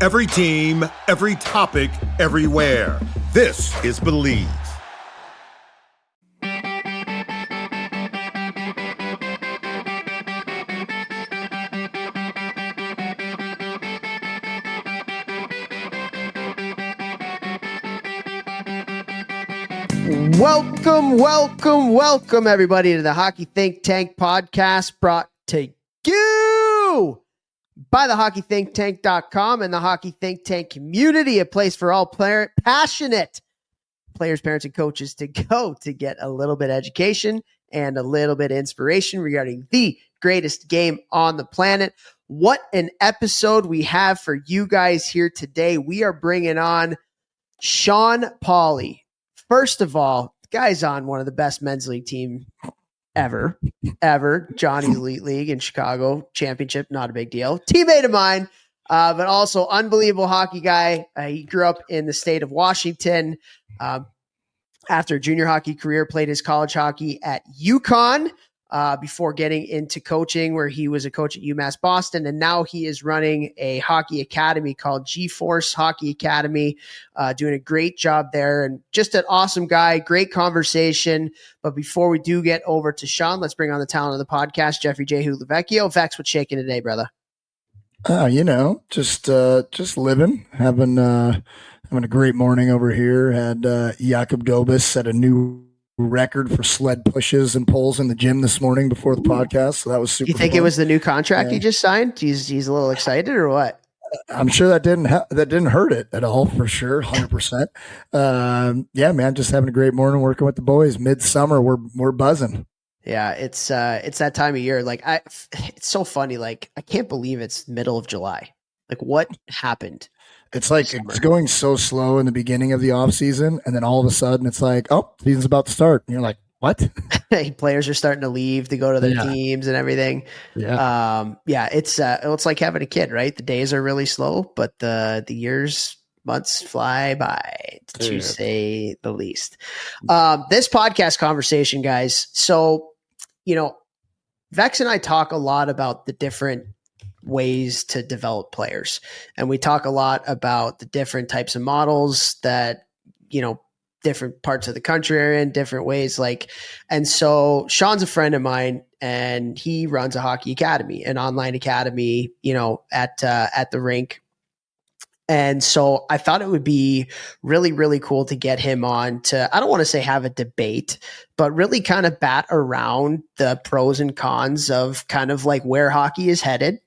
Every team, every topic, everywhere. This is Believe. Welcome, everybody, to the Hockey Think Tank podcast, brought to you by the hockeythinktank.com and the Hockey Think Tank community, a place for all passionate players, parents, and coaches to go to get a little bit of education and a little bit of inspiration regarding the greatest game on the planet. What an episode we have for you guys here today. We are bringing on Shawn Pauly. First of all, the guy's on one of the best men's league team ever. Johnny's Elite League in Chicago, championship, not a big deal. Teammate of mine, but also unbelievable hockey guy. He grew up in the state of Washington. After a junior hockey career, played his college hockey at UConn before getting into coaching, where he was a coach at UMass Boston. And now he is running a hockey academy called GForce Hockey Academy, doing a great job there. And just an awesome guy, great conversation. But before we do get over to Shawn, let's bring on the talent of the podcast, Jeffrey J. Hulavecchio. Vex, what's shaking today, brother? Just living, having a great morning over here. Had Jakob Dobis set a new record for sled pushes and pulls in the gym this morning before the podcast. So that was super. You think fun. It was the new contract he just signed? He's a little excited, or what? I'm sure that didn't hurt it at all, for sure. 100%. Yeah, man, just having a great morning working with the boys. Midsummer, we're buzzing. Yeah, it's that time of year. It's so funny. Like, I can't believe it's middle of July. Like, what happened? It's like it's going so slow in the beginning of the off season, and then all of a sudden it's like, oh, season's about to start, and you're like, what? Players are starting to leave to go to their teams and everything. Yeah, it's like having a kid, right? The days are really slow, but the months fly by, to say the least. This podcast conversation, guys. So, Vex and I talk a lot about the different ways to develop players. And we talk a lot about the different types of models that, different parts of the country are in, different ways. And so Shawn's a friend of mine, and he runs a hockey academy, an online academy, at the rink. And so I thought it would be really, really cool to get him on to, I don't want to say have a debate, but really kind of bat around the pros and cons of kind of like where hockey is headed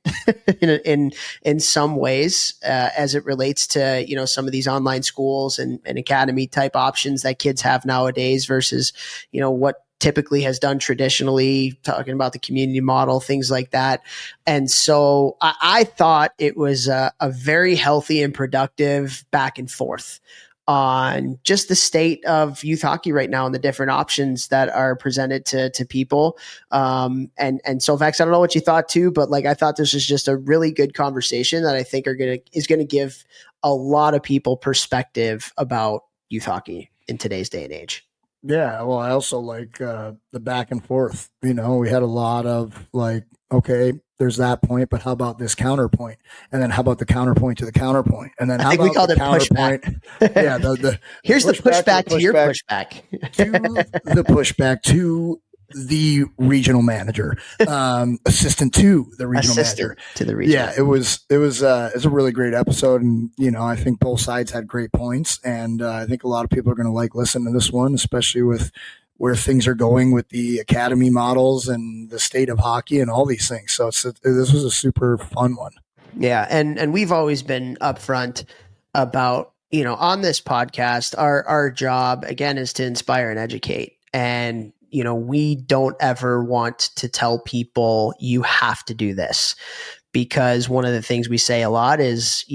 in some ways, as it relates to, some of these online schools and academy type options that kids have nowadays versus, what typically has done traditionally, talking about the community model, things like that. And so I thought it was a very healthy and productive back and forth on just the state of youth hockey right now and the different options that are presented to people. And so Vex, I don't know what you thought too, but I thought this was just a really good conversation that I think is going to give a lot of people perspective about youth hockey in today's day and age. Yeah, well, I also like the back and forth. We had a lot of okay, there's that point, but how about this counterpoint? And then how about the counterpoint to the counterpoint? And then how about we called the it counterpoint? Pushback. Yeah, here's the pushback to your pushback. To the pushback to the regional manager, assistant to the regional manager. To the regional. Yeah, it was a really great episode, and I think both sides had great points, and I think a lot of people are going to like listening to this one, especially with where things are going with the academy models and the state of hockey and all these things. So this was a super fun one. Yeah, and we've always been upfront about on this podcast, our job again is to inspire and educate, and we don't ever want to tell people you have to do this, because one of the things we say a lot is,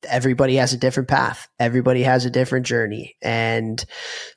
everybody has a different path. Everybody has a different journey. And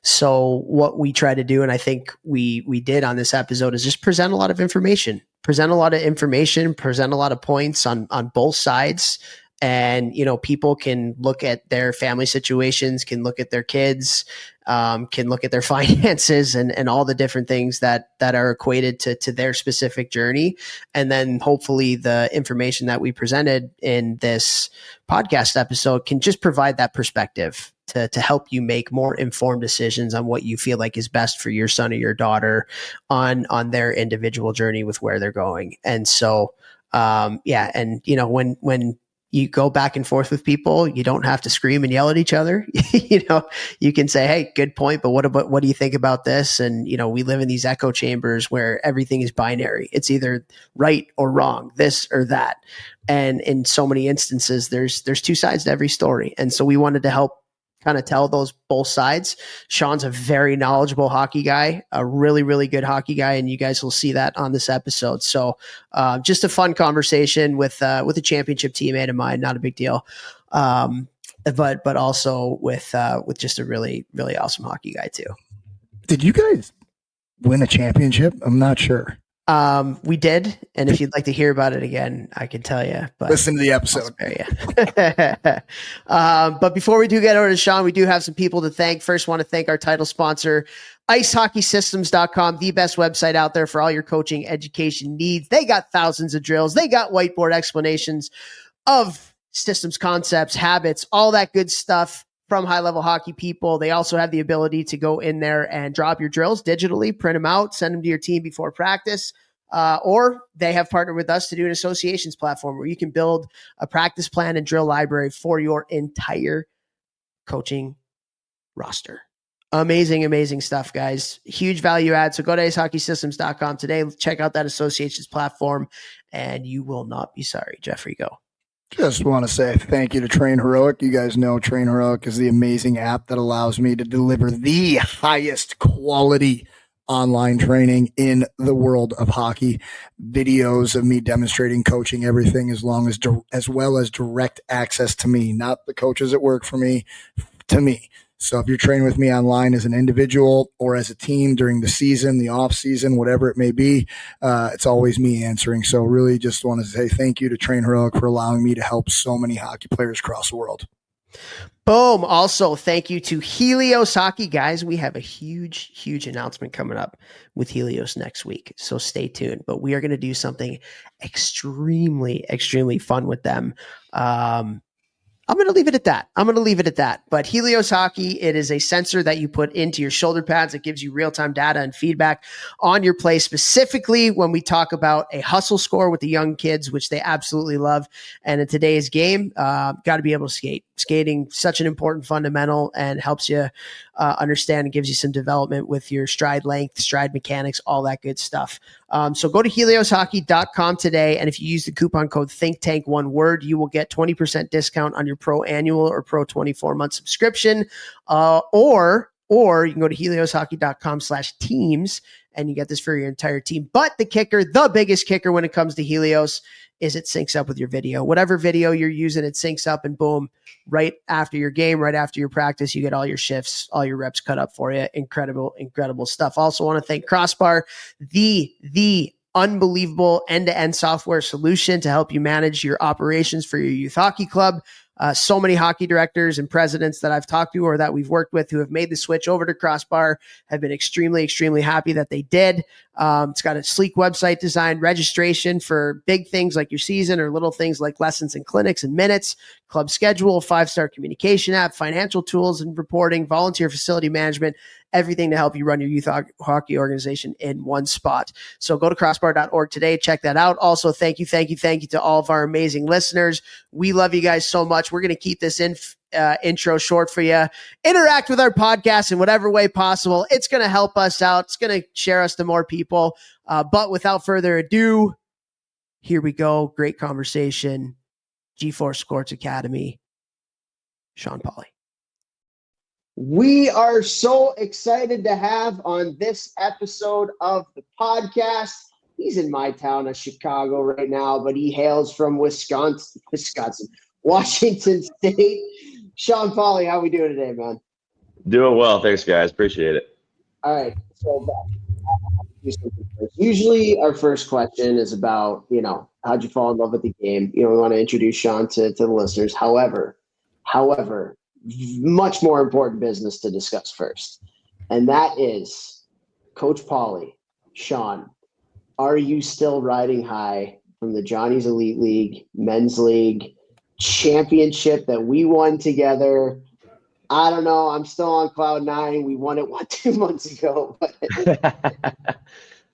so what we try to do, and I think we did on this episode, is just present a lot of information, present a lot of points on both sides, And, people can look at their family situations, can look at their kids, can look at their finances and all the different things that are equated to their specific journey. And then hopefully the information that we presented in this podcast episode can just provide that perspective to help you make more informed decisions on what you feel like is best for your son or your daughter on their individual journey with where they're going. And so, and when you go back and forth with people, you don't have to scream and yell at each other. You can say, hey, good point, but what do you think about this? And, we live in these echo chambers where everything is binary. It's either right or wrong, this or that. And in so many instances, there's two sides to every story. And so we wanted to help kind of tell those both sides. Shawn's a very knowledgeable hockey guy, a really, really good hockey guy. And you guys will see that on this episode. So just a fun conversation with a championship teammate of mine, not a big deal. But also with just a really, really awesome hockey guy too. Did you guys win a championship? I'm not sure. We did. And if you'd like to hear about it again, I can tell you, but listen to the episode. But before we do get over to Shawn, we do have some people to thank. First, want to thank our title sponsor, icehockeysystems.com, the best website out there for all your coaching education needs. They got thousands of drills. They got whiteboard explanations of systems, concepts, habits, all that good stuff from high-level hockey people. They also have the ability to go in there and drop your drills digitally, print them out, send them to your team before practice, or they have partnered with us to do an associations platform where you can build a practice plan and drill library for your entire coaching roster. Amazing, amazing stuff, guys. Huge value add. So go to icehockeysystems.com today. Check out that associations platform, and you will not be sorry. Jeffrey, go. Just want to say thank you to Train Heroic. You guys know Train Heroic is the amazing app that allows me to deliver the highest quality online training in the world of hockey. Videos of me demonstrating coaching everything, as well as direct access to me, not the coaches that work for me, to me. So if you're training with me online as an individual or as a team during the season, the off season, whatever it may be, it's always me answering. So really just want to say thank you to Train Heroic for allowing me to help so many hockey players across the world. Boom. Also, thank you to Helios Hockey. Guys, we have a huge, huge announcement coming up with Helios next week. So stay tuned. But we are going to do something extremely, extremely fun with them. I'm going to leave it at that. But Helios Hockey, it is a sensor that you put into your shoulder pads that gives you real-time data and feedback on your play, specifically when we talk about a hustle score with the young kids, which they absolutely love. And in today's game, got to be able to skate. Skating, such an important fundamental, and helps you understand and gives you some development with your stride length, stride mechanics, all that good stuff. So go to helioshockey.com today. And if you use the coupon code ThinkTank, one word, you will get 20% discount on your Pro Annual or Pro 24-month subscription. Or you can go to helioshockey.com/teams and you get this for your entire team. But the biggest kicker when it comes to Helios is it syncs up with your video. Whatever video you're using, it syncs up, and boom, right after your game, right after your practice, you get all your shifts, all your reps cut up for you. Incredible, incredible stuff. Also want to thank Crossbar, the unbelievable end-to-end software solution to help you manage your operations for your youth hockey club. So many hockey directors and presidents that I've talked to or that we've worked with who have made the switch over to Crossbar have been extremely, extremely happy that they did. It's got a sleek website design, registration for big things like your season or little things like lessons and clinics and minutes, club schedule, 5-star communication app, financial tools and reporting, volunteer facility management, everything to help you run your youth hockey organization in one spot. So go to crossbar.org today. Check that out. Also, thank you to all of our amazing listeners. We love you guys so much. We're going to keep this intro short for you. Interact with our podcast in whatever way possible. It's going to help us out. It's going to share us to more people. But without further ado, here we go. Great conversation. GForce Sports Academy. Shawn Pauly. We are so excited to have on this episode of the podcast. He's in my town of Chicago right now, but he hails from Washington State. Shawn Pauly, how we doing today, man? Doing well. Thanks, guys. Appreciate it. All right. So do something first. Usually our first question is about, how'd you fall in love with the game? We want to introduce Shawn to the listeners. However, much more important business to discuss first. And that is Coach Pauly, Shawn, are you still riding high from the Johnny's Elite League, Men's League championship that we won together? I don't know. I'm still on cloud nine. We won it 2 months ago.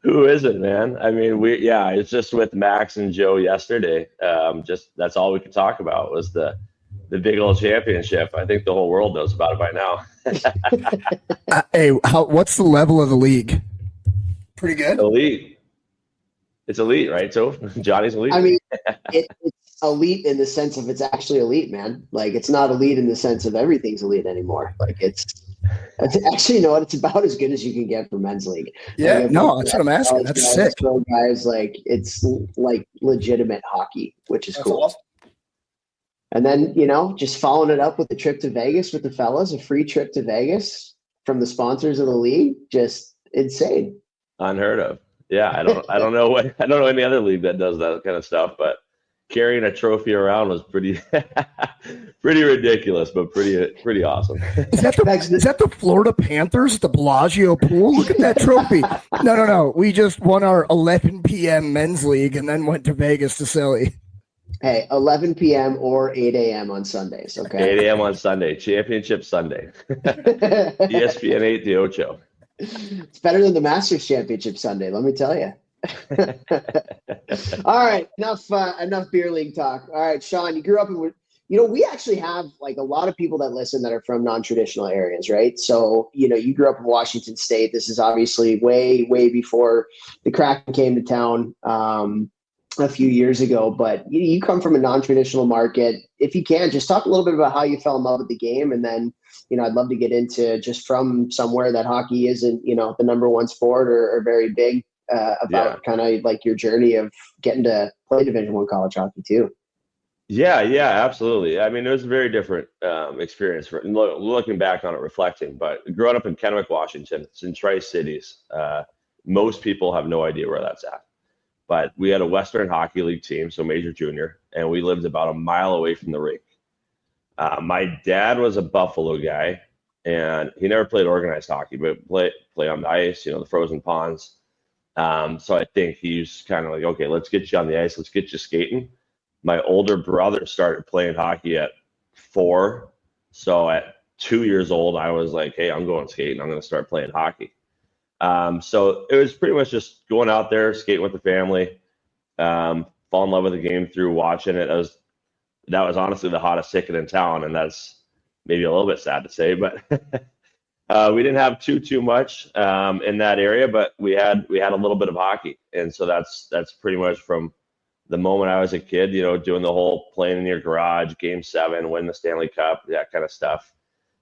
Who isn't, man? I mean, it's just with Max and Joe yesterday. That's all we could talk about was the big old championship. I think the whole world knows about it by now. Hey, what's the level of the league? Pretty good. Elite. It's elite, right? So Johnny's elite. I mean, it's elite in the sense of it's actually elite, man. Like, it's not elite in the sense of everything's elite anymore. Like, it's actually, it's about as good as you can get for men's league. Yeah, like, that's what I'm asking. That's guys, sick. Pro guys, like, it's like legitimate hockey, which is cool. Awesome. And then, just following it up with the trip to Vegas with the fellas, a free trip to Vegas from the sponsors of the league, just insane. Unheard of. Yeah, I don't know any other league that does that kind of stuff, but carrying a trophy around was pretty ridiculous, but pretty awesome. Is that the Florida Panthers at the Bellagio pool? Look at that trophy. No. We just won our 11 p.m. men's league and then went to Vegas to Silly. Hey, 11 p.m. or 8 a.m. on Sundays, okay? 8 a.m. on Sunday, championship Sunday. ESPN 8 the Ocho. It's better than the Masters Championship Sunday, let me tell you. All right, enough beer league talk. All right, Shawn, you grew up in, we actually have like a lot of people that listen that are from non-traditional areas, right? So, you grew up in Washington State. This is obviously way, way before the Kraken came to town a few years ago, but you come from a non-traditional market. If you can, just talk a little bit about how you fell in love with the game, and then I'd love to get into just from somewhere that hockey isn't, the number one sport or very big about kind of like your journey of getting to play Division I college hockey too. Yeah, absolutely. I mean, it was a very different experience looking back on it, reflecting, but growing up in Kennewick, Washington, it's in Tri-Cities. Most people have no idea where that's at, but we had a Western Hockey League team, so major junior, and we lived about a mile away from the rink. My dad was a Buffalo guy, and he never played organized hockey, but play on the ice, the frozen ponds. So I think he's kind of like, okay, let's get you on the ice. Let's get you skating. My older brother started playing hockey at 4. So at 2 years old, I was like, hey, I'm going skating. I'm going to start playing hockey. So it was pretty much just going out there, skating with the family, fall in love with the game through watching it. That was honestly the hottest ticket in town, and that's maybe a little bit sad to say, but we didn't have too much in that area, but we had a little bit of hockey, and so that's pretty much from the moment I was a kid, doing the whole playing in your garage, Game 7, win the Stanley Cup, that kind of stuff.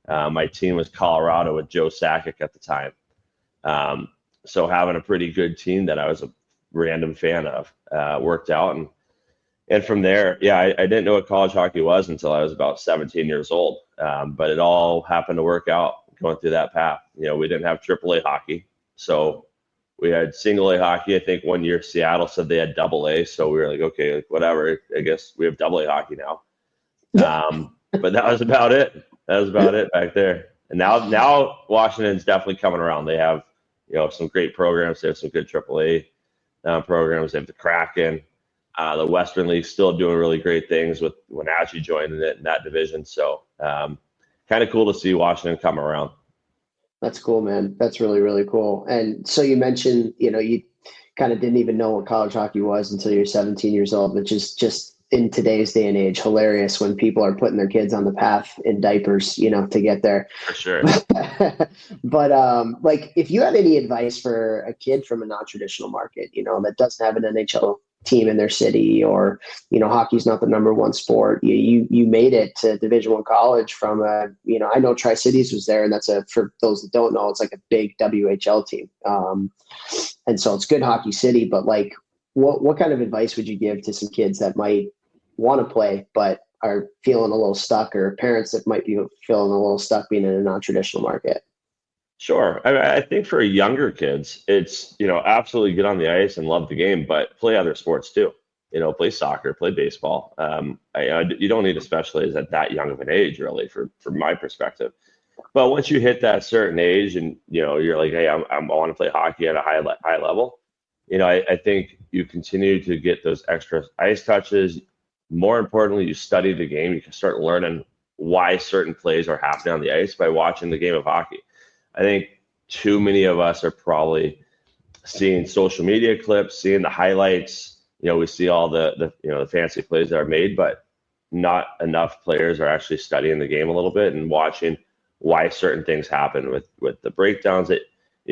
My team was Colorado with Joe Sakic at the time, so having a pretty good team that I was a random fan of worked out, and from there, I didn't know what college hockey was until I was about 17 years old, but it all happened to work out going through that path. We didn't have AAA hockey, so we had single A hockey. I think one year Seattle said they had AA, so we were like, okay, whatever. I guess we have AA hockey now. But that was about it. That was about it back there. And now Washington's definitely coming around. They have some great programs. They have some good AAA programs. They have the Kraken. The Western League still doing really great things with Wenatchee joining it in that division. So kind of cool to see Washington come around. That's cool, man. That's really, really cool. And so you mentioned, you kind of didn't even know what college hockey was until you're 17 years old, which is just in today's day and age hilarious when people are putting their kids on the path in diapers, to get there. For sure. But like, if you had any advice for a kid from a non-traditional market, that doesn't have an NHL team in their city, or hockey's not the number one sport, you made it to Division I college from I know Tri-Cities was there, and that's for those that don't know, it's like a big WHL team, and so it's good hockey city. But like, what kind of advice would you give to some kids that might want to play but are feeling a little stuck, or parents that might be feeling a little stuck being in a non-traditional market? Sure. I think for younger kids, it's, absolutely get on the ice and love the game, but play other sports too. Play soccer, play baseball. You don't need to specialize at that young of an age, really, from my perspective. But once you hit that certain age and, you're like, hey, I want to play hockey at a high level, I think you continue to get those extra ice touches. More importantly, you study the game. You can start learning why certain plays are happening on the ice by watching the game of hockey. I think too many of us are probably seeing social media clips, seeing the highlights. We see all the fancy plays that are made, but not enough players are actually studying the game a little bit and watching why certain things happen with the breakdowns. That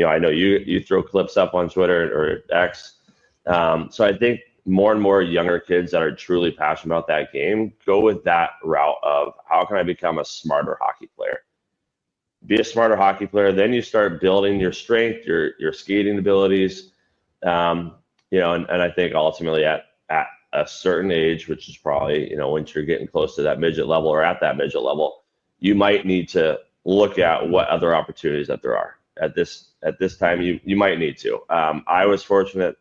I know you throw clips up on Twitter or X. So I think more and more younger kids that are truly passionate about that game go with that route of how can I become a smarter hockey player? Be a smarter hockey player. Then you start building your strength, your skating abilities. And I think ultimately at a certain age, which is probably, once you're getting close to that midget level or at that midget level, you might need to look at what other opportunities that there are. At this time, you might need to. I was fortunate.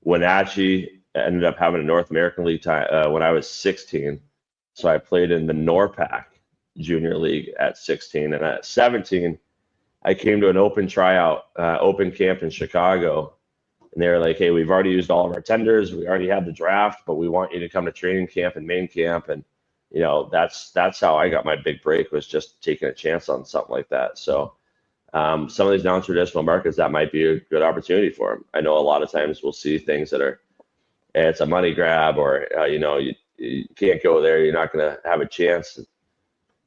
Wenatchee ended up having a North American League time when I was 16. So I played in the NORPAC Junior League at 16. And at 17, I came to an open tryout, open camp in Chicago. And they were like, hey, we've already used all of our tenders. We already had the draft, but we want you to come to training camp and main camp. And, that's how I got my big break, was just taking a chance on something like that. So some of these non-traditional markets, that might be a good opportunity for them. I know a lot of times we'll see things that are, it's a money grab, or, you can't go there. You're not going to have a chance.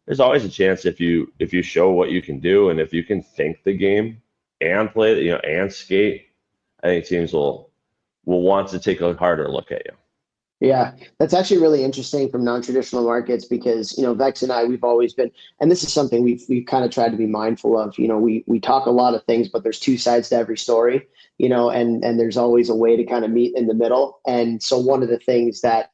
There's always a chance if you show what you can do, and if you can think the game and play, and skate. I think teams will want to take a harder look at you. Yeah, that's actually really interesting from non-traditional markets because, Vex and I, we've always been, and this is something we've kind of tried to be mindful of. We talk a lot of things, but there's two sides to every story, and there's always a way to kind of meet in the middle. And so one of the things that,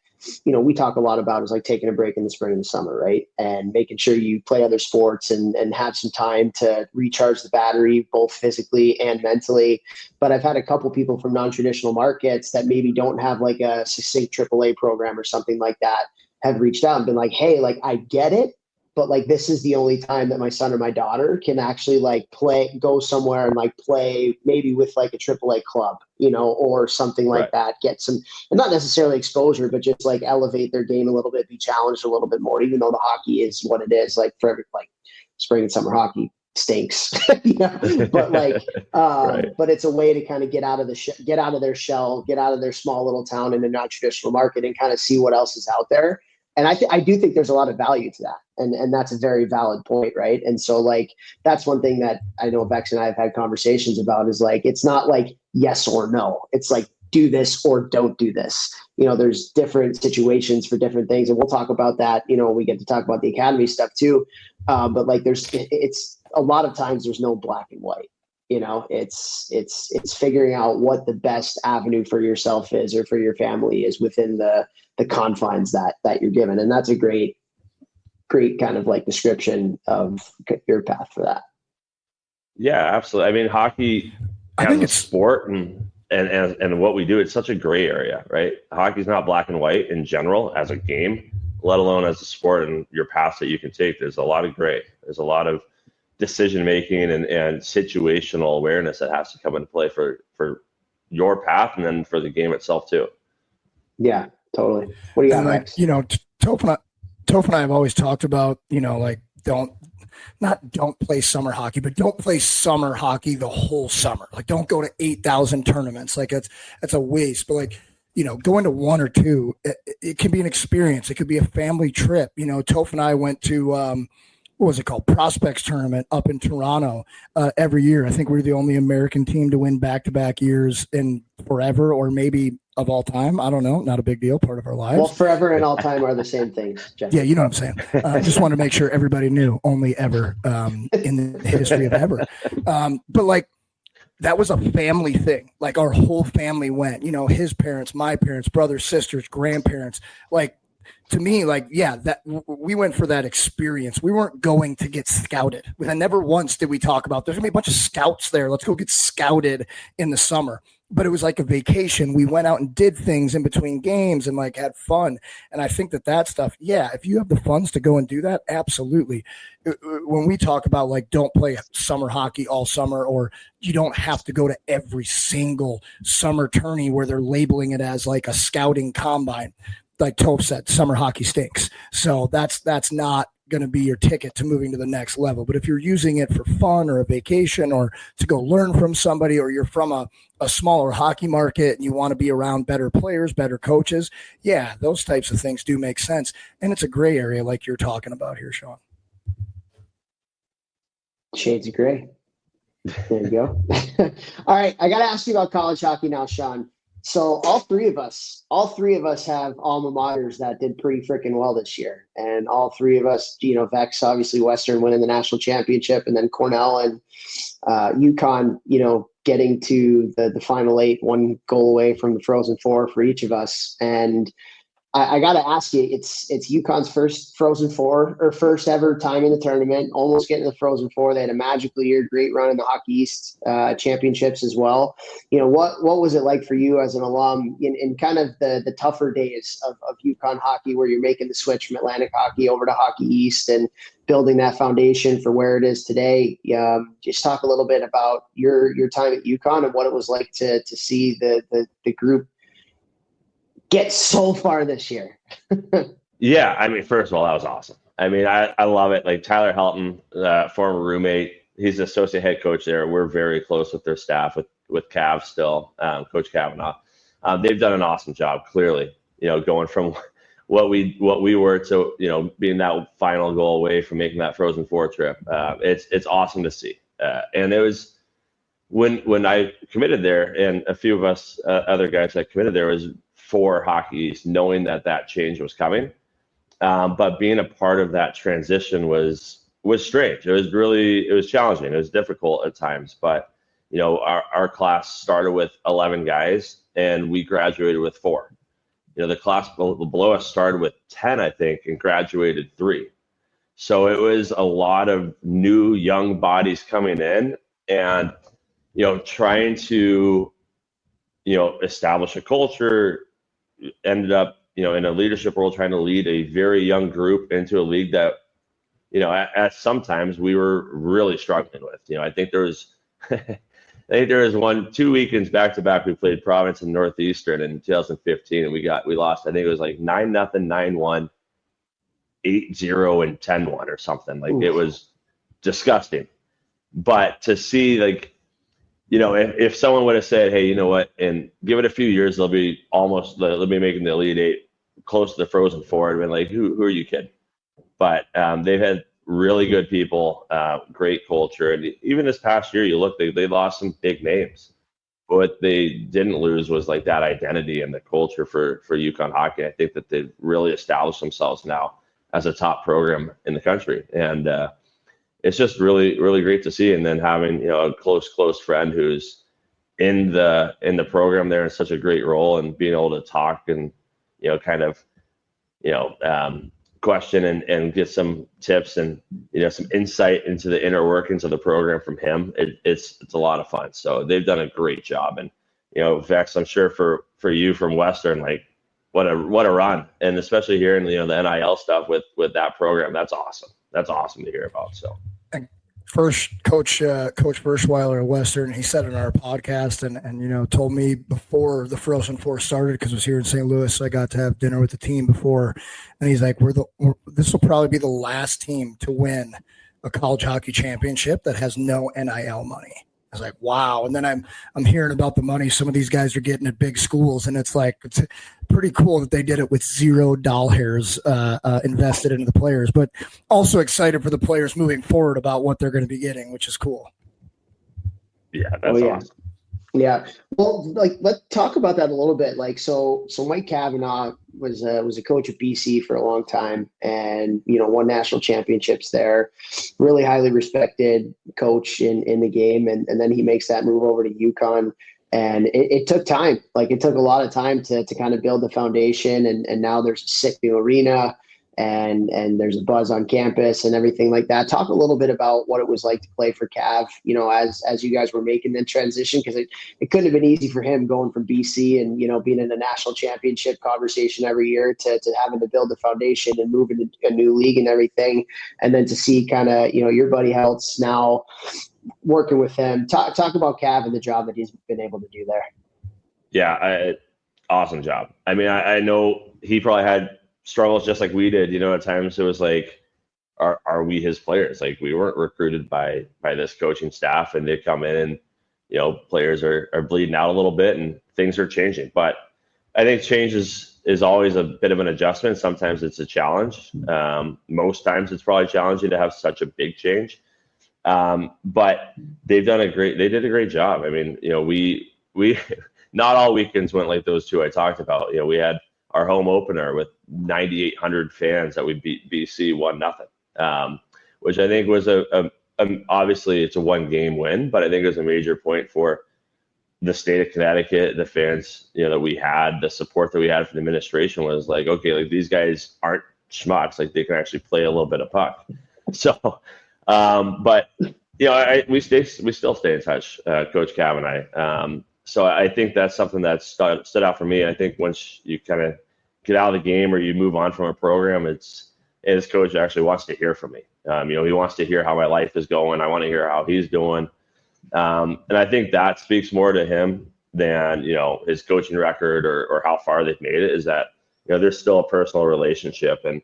we talk a lot about is like taking a break in the spring and the summer, right? And making sure you play other sports and have some time to recharge the battery, both physically and mentally. But I've had a couple people from non-traditional markets that maybe don't have like a succinct AAA program or something like that have reached out and been like, hey, like I get it, but like this is the only time that my son or my daughter can actually like go somewhere and like play maybe with like a AAA club, or something like that, get some, and not necessarily exposure, but just like elevate their game a little bit, be challenged a little bit more, even though the hockey is what it is. Like spring and summer hockey stinks, but like, but it's a way to kind of get out of their shell, get out of their small little town in a non-traditional market and kind of see what else is out there. And I do think there's a lot of value to that. And that's a very valid point, right? And so like, that's one thing that I know Vex and I have had conversations about is like, it's not like yes or no. It's like, do this or don't do this. There's different situations for different things. And we'll talk about that, when we get to talk about the Academy stuff too. But like, it's a lot of times there's no black and white. It's figuring out what the best avenue for yourself is or for your family is within the confines that you're given. And that's a great kind of like description of your path for that. Yeah, absolutely. I mean, hockey as a sport and what we do, it's such a gray area, right? Hockey's not black and white in general as a game, let alone as a sport and your paths that you can take. There's a lot of gray. There's a lot of decision-making and situational awareness that has to come into play for your path and then for the game itself too. Yeah, totally. What do you got next? Topher and I have always talked about, like don't play summer hockey, but don't play summer hockey the whole summer. Like don't go to 8,000 tournaments. Like that's a waste. But like, going to one or two, it can be an experience. It could be a family trip. Topher and I went to, what was it called? Prospects tournament up in Toronto every year. I think we're the only American team to win back-to-back years in forever, or maybe of all time. I don't know. Not a big deal. Part of our lives. Well, forever and all time are the same things, Jeff. Yeah, you know what I'm saying. I just wanted to make sure everybody knew only ever in the history of ever. But like, that was a family thing. Like our whole family went, his parents, my parents, brothers, sisters, grandparents, like to me, like, yeah, that we went for that experience. We weren't going to get scouted. And never once did we talk about there's gonna be a bunch of scouts there. Let's go get scouted in the summer. But it was like a vacation. We went out and did things in between games and like had fun. And I think that stuff, yeah, if you have the funds to go and do that, absolutely. When we talk about like don't play summer hockey all summer, or you don't have to go to every single summer tourney where they're labeling it as like a scouting combine. Like Toph said, summer hockey stinks. So that's not going to be your ticket to moving to the next level. But if you're using it for fun or a vacation or to go learn from somebody, or you're from a smaller hockey market and you want to be around better players, better coaches, yeah, those types of things do make sense. And it's a gray area like you're talking about here, Shawn. Shades of gray. There you go. All right, I got to ask you about college hockey now, Shawn. So all three of us have alma maters that did pretty freaking well this year. And all three of us, Vex, obviously Western winning the national championship, and then Cornell and UConn, getting to the final 8, 1 goal away from the Frozen Four for each of us. And I got to ask you, it's UConn's first Frozen Four, or first ever time in the tournament, almost getting the Frozen Four. They had a magical year, great run in the Hockey East championships as well. What was it like for you as an alum in kind of the tougher days of UConn hockey, where you're making the switch from Atlantic hockey over to Hockey East and building that foundation for where it is today? Just talk a little bit about your time at UConn and what it was like to see the group get so far this year. Yeah, I mean, first of all, that was awesome. I mean, I love it. Like Tyler Helton, former roommate, he's the associate head coach there. We're very close with their staff, with Cav still, Coach Kavanaugh. They've done an awesome job, clearly, going from what we were to, being that final goal away from making that Frozen Four trip. It's awesome to see. And it was when I committed there, and a few of us other guys that committed there, was for Hockey East, knowing that change was coming. But being a part of that transition was strange. It was challenging. It was difficult at times, but our class started with 11 guys and we graduated with 4. The class below us started with 10, I think, and graduated 3. So it was a lot of new young bodies coming in, and trying to establish a culture. Ended up, in a leadership role, trying to lead a very young group into a league that, at sometimes we were really struggling with. I think there was, 2 weekends back to back we played Province and Northeastern in 2015, and we lost. I think it was like 9-0, 9-1, 8-0, and 10-1 or something. Like, it was disgusting. But to see, like, if someone would have said, hey, you know what, and give it a few years, they'll be making the Elite 8, close to the Frozen Four, I'd been like, who are you kidding? But they've had really good people, great culture. And even this past year, you look, they lost some big names. But what they didn't lose was like that identity and the culture for UConn hockey. I think that they've really established themselves now as a top program in the country. And it's just really, really great to see. And then having, a close friend who's in the program there in such a great role, and being able to talk and, question and get some tips and, some insight into the inner workings of the program from him. It's a lot of fun. So they've done a great job. And, Vex, I'm sure for you from Western, like, what a run. And especially here in the NIL stuff with that program, that's awesome. That's awesome to hear about. So. First, Coach Birschweiler at Western, he said in our podcast and told me before the Frozen Four started, because I was here in St. Louis, I got to have dinner with the team before, and he's like, this will probably be the last team to win a college hockey championship that has no NIL money. I was like, wow. And then I'm hearing about the money some of these guys are getting at big schools, and it's pretty cool that they did it with $0 invested into the players, but also excited for the players moving forward about what they're going to be getting, which is cool. Yeah, that's awesome. Yeah. Well, let's talk about that a little bit. So Mike Kavanaugh was a coach of BC for a long time, and, won national championships there, really highly respected coach in the game. And then he makes that move over to UConn. And it took time. Like, it took a lot of time to kind of build the foundation. And now there's a sick new arena, and there's a buzz on campus and everything like that. Talk a little bit about what it was like to play for Cav, as you guys were making the transition, because it couldn't have been easy for him going from BC and, being in a national championship conversation every year to having to build the foundation and move into a new league and everything. And then to see kind of, your buddy Heltz now working with him. Talk about Cav and the job that he's been able to do there. Yeah, awesome job. I mean, I know he probably had struggles just like we did. At times it was like, are we his players? Like, we weren't recruited by this coaching staff, and they come in and, players are bleeding out a little bit and things are changing. But I think change is always a bit of an adjustment. Sometimes it's a challenge. Most times it's probably challenging to have such a big change. But they did a great job. I mean, we not all weekends went like those two I talked about. We had our home opener with 9,800 fans that we beat BC 1-0, which I think was obviously it's a 1-game win, but I think it was a major point for the state of Connecticut, the fans, that we had, the support that we had from the administration was like, okay, like, these guys aren't schmucks, like, they can actually play a little bit of puck. So, but we still stay in touch, Coach Cav and I. So I think that's something that stood out for me. I think once you kind of get out of the game or you move on from a program, his coach actually wants to hear from me. He wants to hear how my life is going. I want to hear how he's doing. And I think that speaks more to him than, his coaching record or how far they've made it, is that, there's still a personal relationship, and,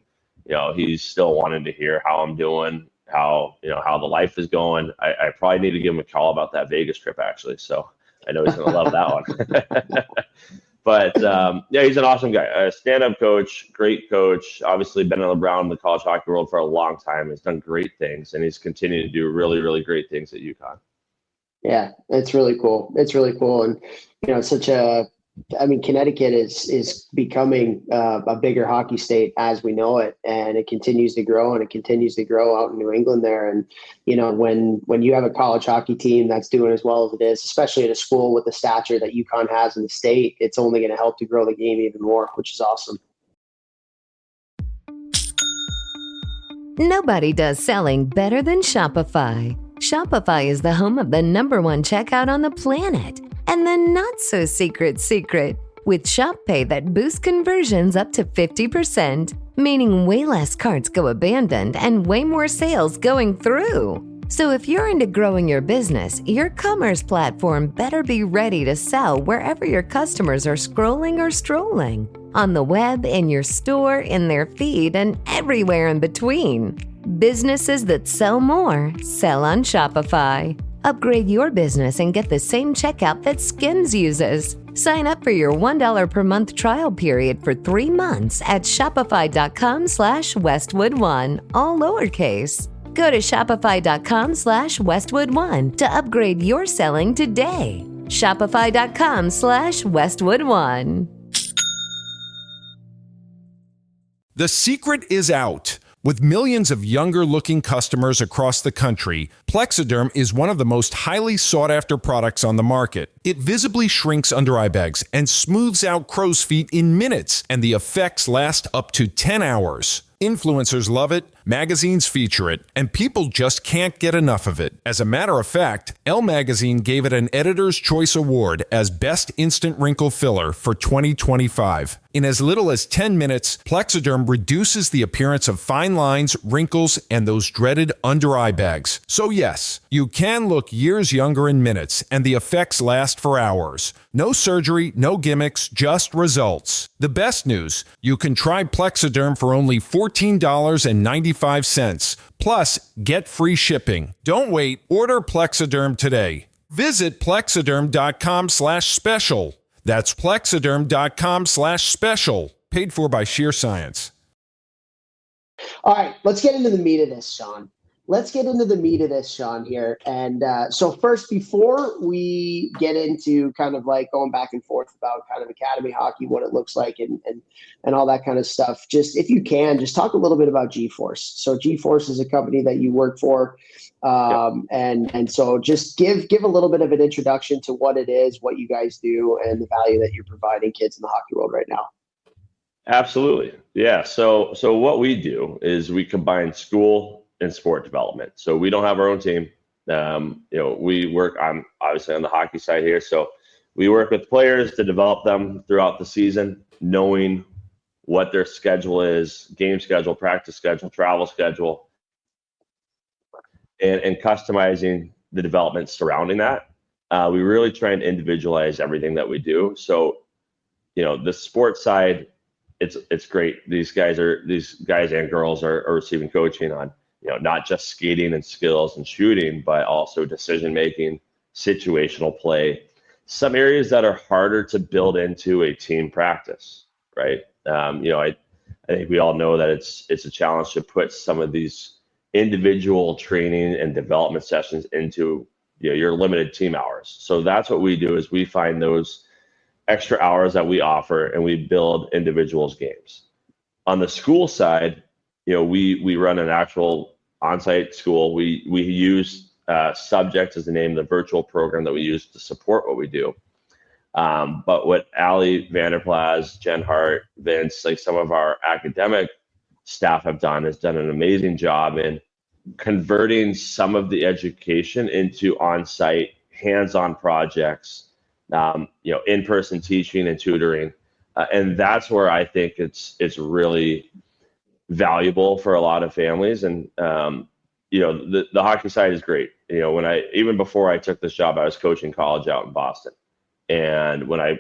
he's still wanting to hear how I'm doing, how the life is going. I probably need to give him a call about that Vegas trip, actually. So I know he's going to love that one. But he's an awesome guy, a stand-up coach, great coach, obviously been around the college hockey world for a long time. He's done great things, and he's continued to do really, really great things at UConn. Yeah, it's really cool. It's really cool. And, Connecticut is becoming a bigger hockey state as we know it, and it continues to grow, and it continues to grow out in New England there. And, when you have a college hockey team that's doing as well as it is, especially at a school with the stature that UConn has in the state, it's only going to help to grow the game even more, which is awesome. Nobody does selling better than Shopify. Shopify is the home of the #1 checkout on the planet. And the not-so-secret secret, with Shop Pay that boosts conversions up to 50%, meaning way less carts go abandoned and way more sales going through. So if you're into growing your business, your commerce platform better be ready to sell wherever your customers are scrolling or strolling. On the web, in your store, in their feed, and everywhere in between. Businesses that sell more, sell on Shopify. Upgrade your business and get the same checkout that Skims uses. Sign up for your $1 per month trial period for 3 months at shopify.com/Westwood1, all lowercase. Go to shopify.com/Westwood1 to upgrade your selling today. Shopify.com/Westwood1. The secret is out. With millions of younger-looking customers across the country, Plexiderm is one of the most highly sought-after products on the market. It visibly shrinks under eye bags and smooths out crow's feet in minutes, and the effects last up to 10 hours. Influencers love it, magazines feature it, and people just can't get enough of it. As a matter of fact, Elle Magazine gave it an Editor's Choice Award as Best Instant Wrinkle Filler for 2025. In as little as 10 minutes, Plexiderm reduces the appearance of fine lines, wrinkles, and those dreaded under-eye bags. So yes, you can look years younger in minutes, and the effects last for hours. No surgery, no gimmicks, just results. The best news, you can try Plexiderm for only $14.95. Plus, get free shipping. Don't wait. Order Plexiderm today. Visit plexiderm.com/special. That's plexiderm.com/special. Paid for by Sheer Science. All right, let's get into the meat of this, Shawn. let's get into the meat of this, Shawn, here. And so first, before we get into kind of like going back and forth about kind of academy hockey, what it looks like and all that kind of stuff, just if you can, just talk a little bit about GForce. So GForce is a company that you work for. And so just give a little bit of an introduction to what it is, what you guys do, and the value that you're providing kids in the hockey world right now. Absolutely. Yeah. So what we do is we combine school and sport development. So we don't have our own team. We work obviously on the hockey side here. So we work with players to develop them throughout the season, knowing what their schedule is, game schedule, practice schedule, travel schedule, and customizing the development surrounding that. We really try and individualize everything that we do. So, the sports side, it's great. These guys and girls are receiving coaching on, not just skating and skills and shooting, but also decision making, situational play, some areas that are harder to build into a team practice, right? I think we all know that it's a challenge to put some of these individual training and development sessions into your limited team hours. So that's what we do, is we find those extra hours that we offer and we build individuals games. On the school side, we run an actual on-site school. We use Subject as the name of the virtual program that we use to support what we do. But what Allie Vanderplas, Jen Hart, Vince, like some of our academic staff has done an amazing job in converting some of the education into on-site hands-on projects, in-person teaching and tutoring. And that's where I think it's really valuable for a lot of families. And, the hockey side is great. Even before I took this job, I was coaching college out in Boston. And when I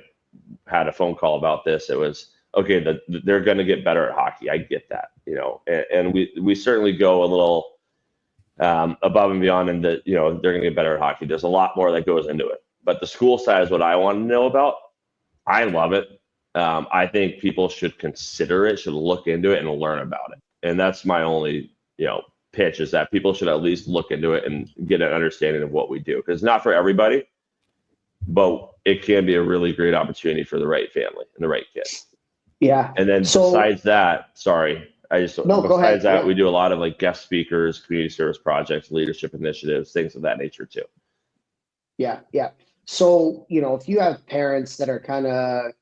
had a phone call about this, it was, okay, they're going to get better at hockey. I get that, and we certainly go a little above and beyond, and that, they're going to get better at hockey. There's a lot more that goes into it. But the school side is what I want to know about. I love it. I think people should consider it, should look into it and learn about it. And that's my only, pitch, is that people should at least look into it and get an understanding of what we do. Because it's not for everybody, but it can be a really great opportunity for the right family and the right kid. Yeah. And then besides that, besides that, we do a lot of like guest speakers, community service projects, leadership initiatives, things of that nature too. Yeah. Yeah. So, if you have parents that are kind of,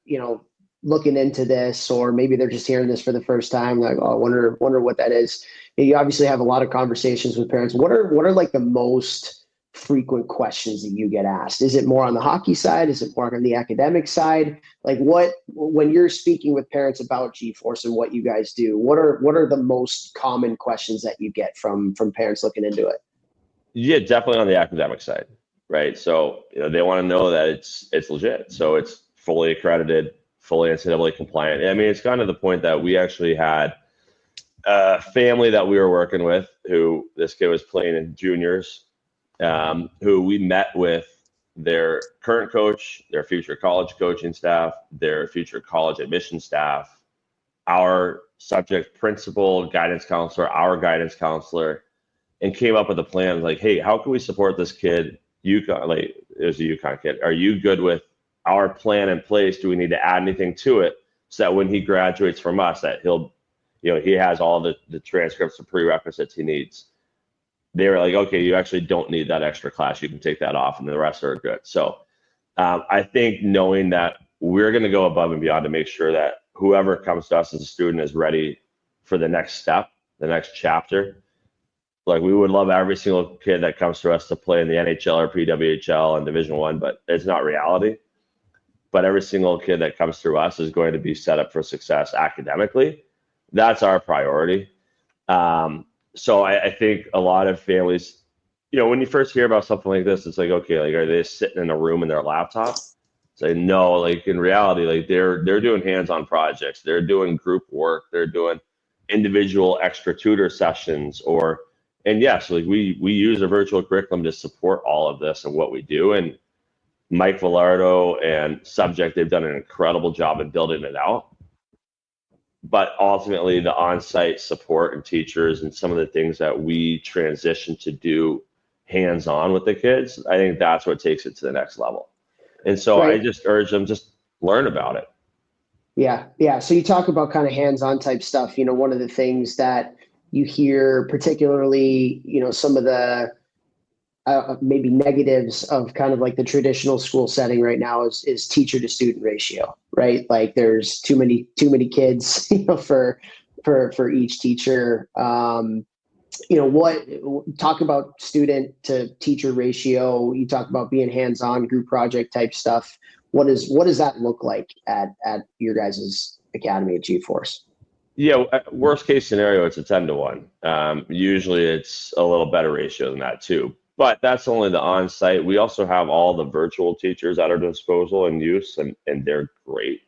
looking into this, or maybe they're just hearing this for the first time, like, oh, I wonder what that is. You obviously have a lot of conversations with parents. What are like the most frequent questions that you get asked? Is it more on the hockey side? Is it more on the academic side? Like when you're speaking with parents about GForce and what you guys do, what are the most common questions that you get from parents looking into it? Yeah, definitely on the academic side, right? So, they want to know that it's legit. So it's fully accredited, fully NCAA compliant. I mean, it's gotten to the point that we actually had a family that we were working with, who this kid was playing in juniors, who we met with their current coach, their future college coaching staff, their future college admission staff, our subject principal, guidance counselor, our guidance counselor, and came up with a plan like, hey, how can we support this kid? It was a UConn kid. Are you good with our plan in place? Do we need to add anything to it so that when he graduates from us, that he'll, he has all the transcripts and prerequisites he needs? They were like, okay, you actually don't need that extra class. You can take that off and the rest are good. So I think knowing that we're going to go above and beyond to make sure that whoever comes to us as a student is ready for the next step, the next chapter. Like, we would love every single kid that comes to us to play in the NHL or PWHL and Division I, but it's not reality. But every single kid that comes through us is going to be set up for success academically. That's our priority. So I think a lot of families, when you first hear about something like this, it's like, okay, like, are they sitting in a room in their laptop? Say no, like in reality, like they're doing hands-on projects, they're doing group work, they're doing individual extra tutor sessions, and yes, like we use a virtual curriculum to support all of this and what we do. And Mike Villardo and Subject, they've done an incredible job in building it out. but ultimately the on-site support and teachers and some of the things that we transition to do hands-on with the kids, I think that's what takes it to the next level. And so I just urge them, just learn about it. Yeah. So you talk about kind of hands-on type stuff. One of the things that you hear, particularly, some of the maybe negatives of kind of like the traditional school setting right now is teacher to student ratio, right? Like there's too many kids, for each teacher. Talk about student to teacher ratio. You talk about being hands-on, group project type stuff. What does that look like at your guys' academy at GForce? Yeah, worst case scenario, it's a 10-to-1. Usually it's a little better ratio than that too. But that's only the on-site. We also have all the virtual teachers at our disposal and use, and they're great.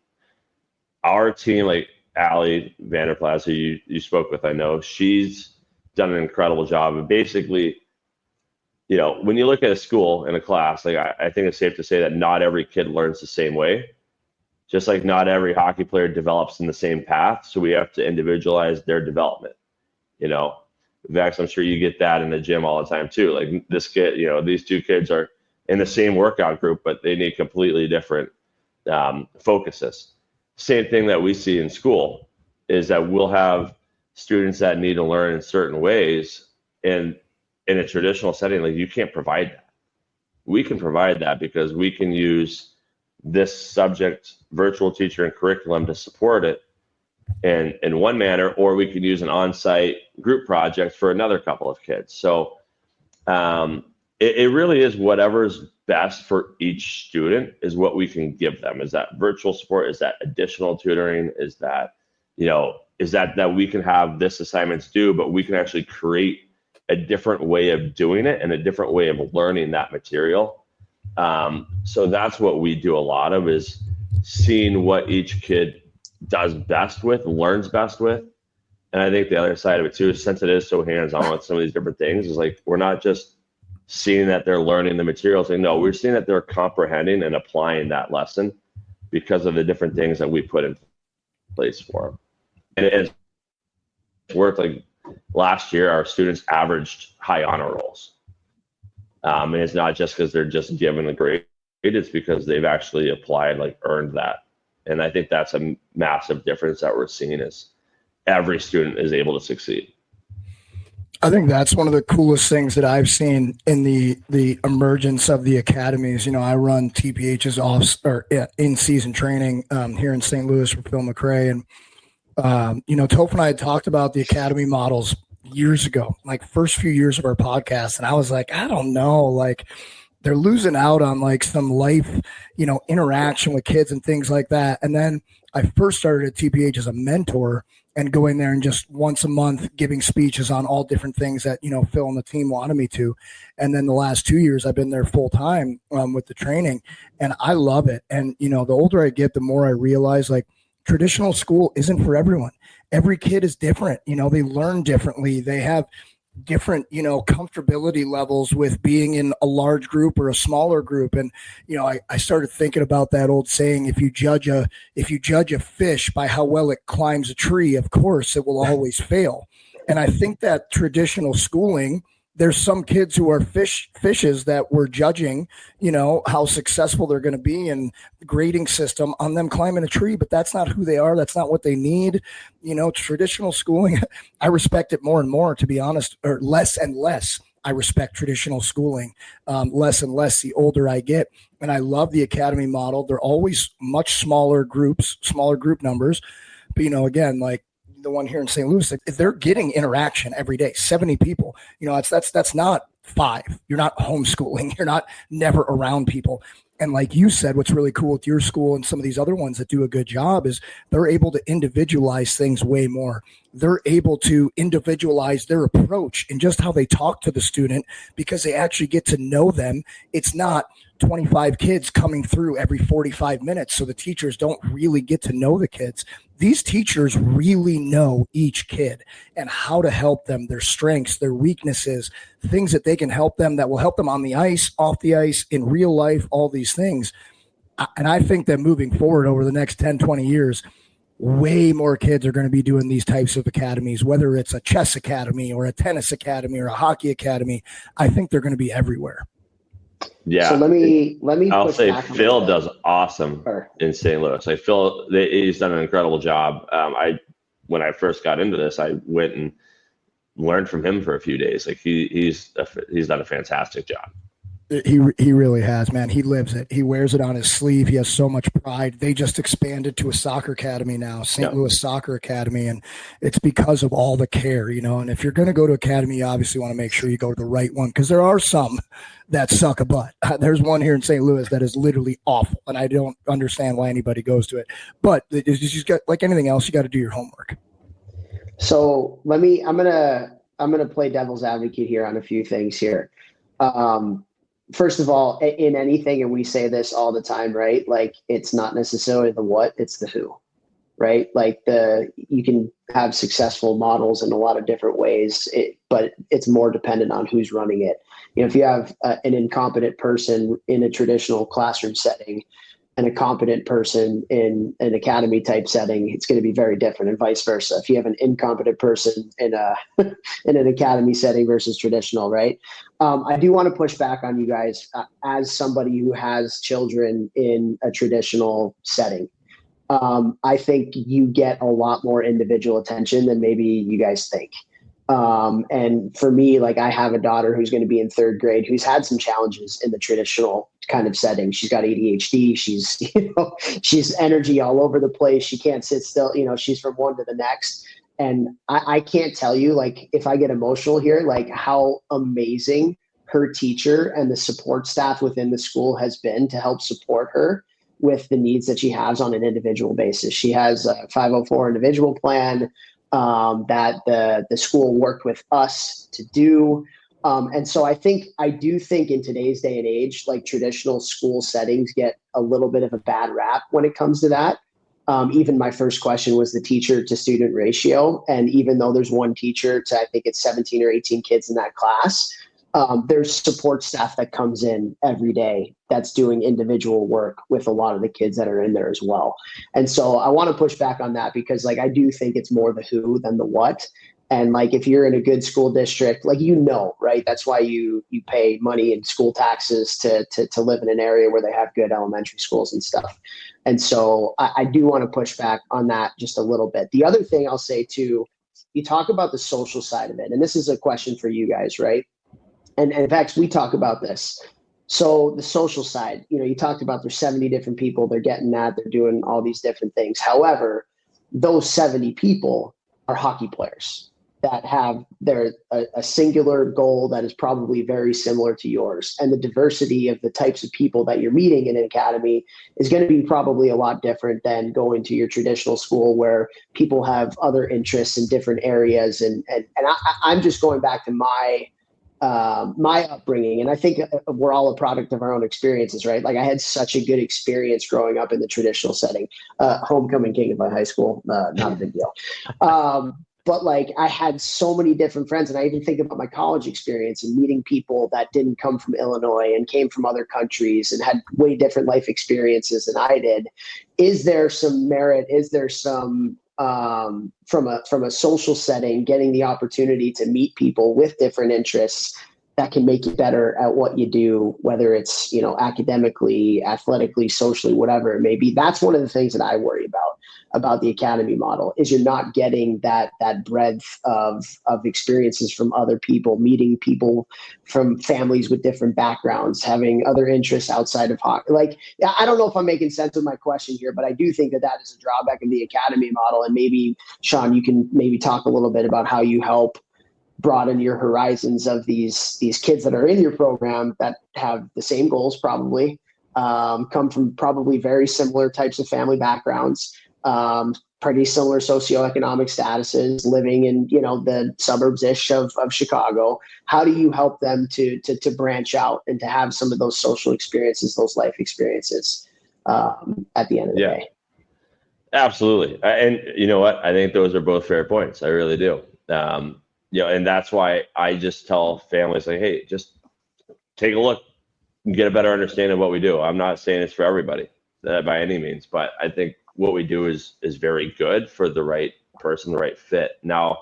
Our team, like Allie Vanderplas, who you spoke with, I know, she's done an incredible job. And basically, when you look at a school and a class, like I think it's safe to say that not every kid learns the same way. Just like not every hockey player develops in the same path. So we have to individualize their development, Vex, I'm sure you get that in the gym all the time too. Like this kid, these two kids are in the same workout group, but they need completely different focuses. Same thing that we see in school is that we'll have students that need to learn in certain ways, and in a traditional setting, like you can't provide that. We can provide that because we can use this subject virtual teacher and curriculum to support it in one manner, or we could use an on-site group project for another couple of kids. So it really is whatever's best for each student is what we can give them. Is that virtual support? Is that additional tutoring? Is that, is that we can have this assignments due, but we can actually create a different way of doing it and a different way of learning that material. So that's what we do a lot of, is seeing what each kid does best with, learns best with. And I think the other side of it too is, since it is so hands-on with some of these different things, is like we're not just seeing that they're learning the materials. No, we're seeing that they're comprehending and applying that lesson because of the different things that we put in place for them. And it's worked. Like last year, our students averaged high honor rolls. And it's not just because they're just given a grade, it's because they've actually applied, like earned that. And I think that's a massive difference that we're seeing, is every student is able to succeed. I think that's one of the coolest things that I've seen in the emergence of the academies. I run TPH's in-season training here in St. Louis for Phil McRae. And, Topher and I had talked about the academy models years ago, like first few years of our podcast. And I was like, I don't know, like they're losing out on like some life, interaction with kids and things like that. And then I first started at TPH as a mentor and going there and just once a month giving speeches on all different things that, Phil and the team wanted me to. And then the last 2 years I've been there full time with the training, and I love it. And, the older I get, the more I realize like traditional school isn't for everyone. Every kid is different. They learn differently. They have different, comfortability levels with being in a large group or a smaller group. And, I started thinking about that old saying, if you judge a fish by how well it climbs a tree, of course it will always fail. And I think that traditional schooling, there's some kids who are fishes that we're judging, how successful they're going to be in the grading system on them climbing a tree, but that's not who they are. That's not what they need. Traditional schooling, I respect it more and more, to be honest, or less and less. I respect traditional schooling less and less the older I get. And I love the academy model. They're always much smaller groups, smaller group numbers. But, again, like, the one here in St. Louis, they're getting interaction every day, 70 people. That's not 5. You're not homeschooling. You're not never around people. And like you said, what's really cool with your school and some of these other ones that do a good job is they're able to individualize things way more. They're able to individualize their approach and just how they talk to the student because they actually get to know them. It's not 25 kids coming through every 45 minutes. So the teachers don't really get to know the kids. These teachers really know each kid and how to help them, their strengths, their weaknesses, things that they can help them that will help them on the ice, off the ice, in real life, all these things. And I think that moving forward over the next 10, 20 years, way more kids are going to be doing these types of academies, whether it's a chess academy or a tennis academy or a hockey academy. I think they're going to be everywhere. Yeah. So let me. I'll push say back on Phil that. does awesome in St. Louis. Like he's done an incredible job. When I first got into this, I went and learned from him for a few days. Like he's done a fantastic job. He really has, man. He lives it. He wears it on his sleeve. He has so much pride. They just expanded to a soccer academy now, St. Louis Soccer Academy, and it's because of all the care, And if you're going to go to academy, you obviously want to make sure you go to the right one, because there are some that suck a butt. There's one here in St. Louis that is literally awful, and I don't understand why anybody goes to it. But you just got, like anything else, you got to do your homework. So I'm gonna play devil's advocate here on a few things here. First of all, in anything, and we say this all the time, right? Like, it's not necessarily the what, it's the who, right? Like you can have successful models in a lot of different ways, but it's more dependent on who's running it. If you have an incompetent person in a traditional classroom setting and a competent person in an academy type setting, it's going to be very different, and vice versa. If you have an incompetent person in an academy setting versus traditional, right? I do want to push back on you guys as somebody who has children in a traditional setting. I think you get a lot more individual attention than maybe you guys think. And for me, like, I have a daughter who's going to be in third grade, who's had some challenges in the traditional kind of setting. She's got ADHD. She's energy all over the place. She can't sit still. She's from one to the next. And I can't tell you, like, if I get emotional here, like, how amazing her teacher and the support staff within the school has been to help support her with the needs that she has on an individual basis. She has a 504 individual plan that the school worked with us to do. And so I do think in today's day and age, like, traditional school settings get a little bit of a bad rap when it comes to that. Even my first question was the teacher to student ratio. And even though there's one teacher to, I think it's 17 or 18 kids in that class, there's support staff that comes in every day that's doing individual work with a lot of the kids that are in there as well. And so I want to push back on that, because, like, I do think it's more the who than the what. And, like, if you're in a good school district, like, right? That's why you pay money in school taxes to live in an area where they have good elementary schools and stuff. And so I do want to push back on that just a little bit. The other thing I'll say too, you talk about the social side of it, and this is a question for you guys, right? And in fact, we talk about this. So the social side, you talked about there's 70 different people, they're getting that, they're doing all these different things. However, those 70 people are hockey players that have a singular goal that is probably very similar to yours. And the diversity of the types of people that you're meeting in an academy is going to be probably a lot different than going to your traditional school, where people have other interests in different areas. And I'm just going back to my upbringing. And I think we're all a product of our own experiences, right? Like, I had such a good experience growing up in the traditional setting, homecoming king of my high school, not a big deal. But, like, I had so many different friends, and I even think about my college experience and meeting people that didn't come from Illinois and came from other countries and had way different life experiences than I did. Is there some merit? Is there some from a social setting, getting the opportunity to meet people with different interests that can make you better at what you do, whether it's, academically, athletically, socially, whatever it may be? That's one of the things that I worry about the academy model, is you're not getting that breadth of experiences from other people, meeting people from families with different backgrounds, having other interests outside of hockey. Like, I don't know if I'm making sense of my question here, but I do think that is a drawback of the academy model. And maybe, Shawn, you can maybe talk a little bit about how you help broaden your horizons of these kids that are in your program that have the same goals, probably come from probably very similar types of family backgrounds, pretty similar socioeconomic statuses, living in, the suburbs-ish of Chicago. How do you help them to branch out and to have some of those social experiences, those life experiences at the end of the day? Absolutely. And you know what? I think those are both fair points. I really do. And that's why I just tell families, like, hey, just take a look and get a better understanding of what we do. I'm not saying it's for everybody by any means, but I think what we do is very good for the right person, the right fit. Now,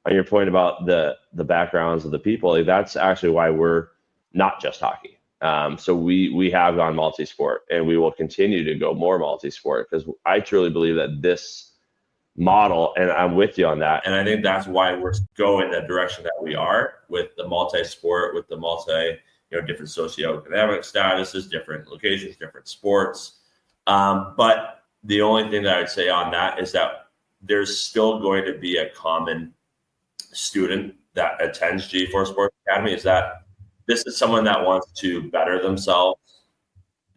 on your point about the backgrounds of the people, like, that's actually why we're not just hockey. So we have gone multi-sport, and we will continue to go more multi-sport, because I truly believe that this model, and I'm with you on that, and I think that's why we're going the direction that we are with the multi-sport, with the different socioeconomic statuses, different locations, different sports. But the only thing that I would say on that is that there's still going to be a common student that attends GForce Sports Academy, is that this is someone that wants to better themselves,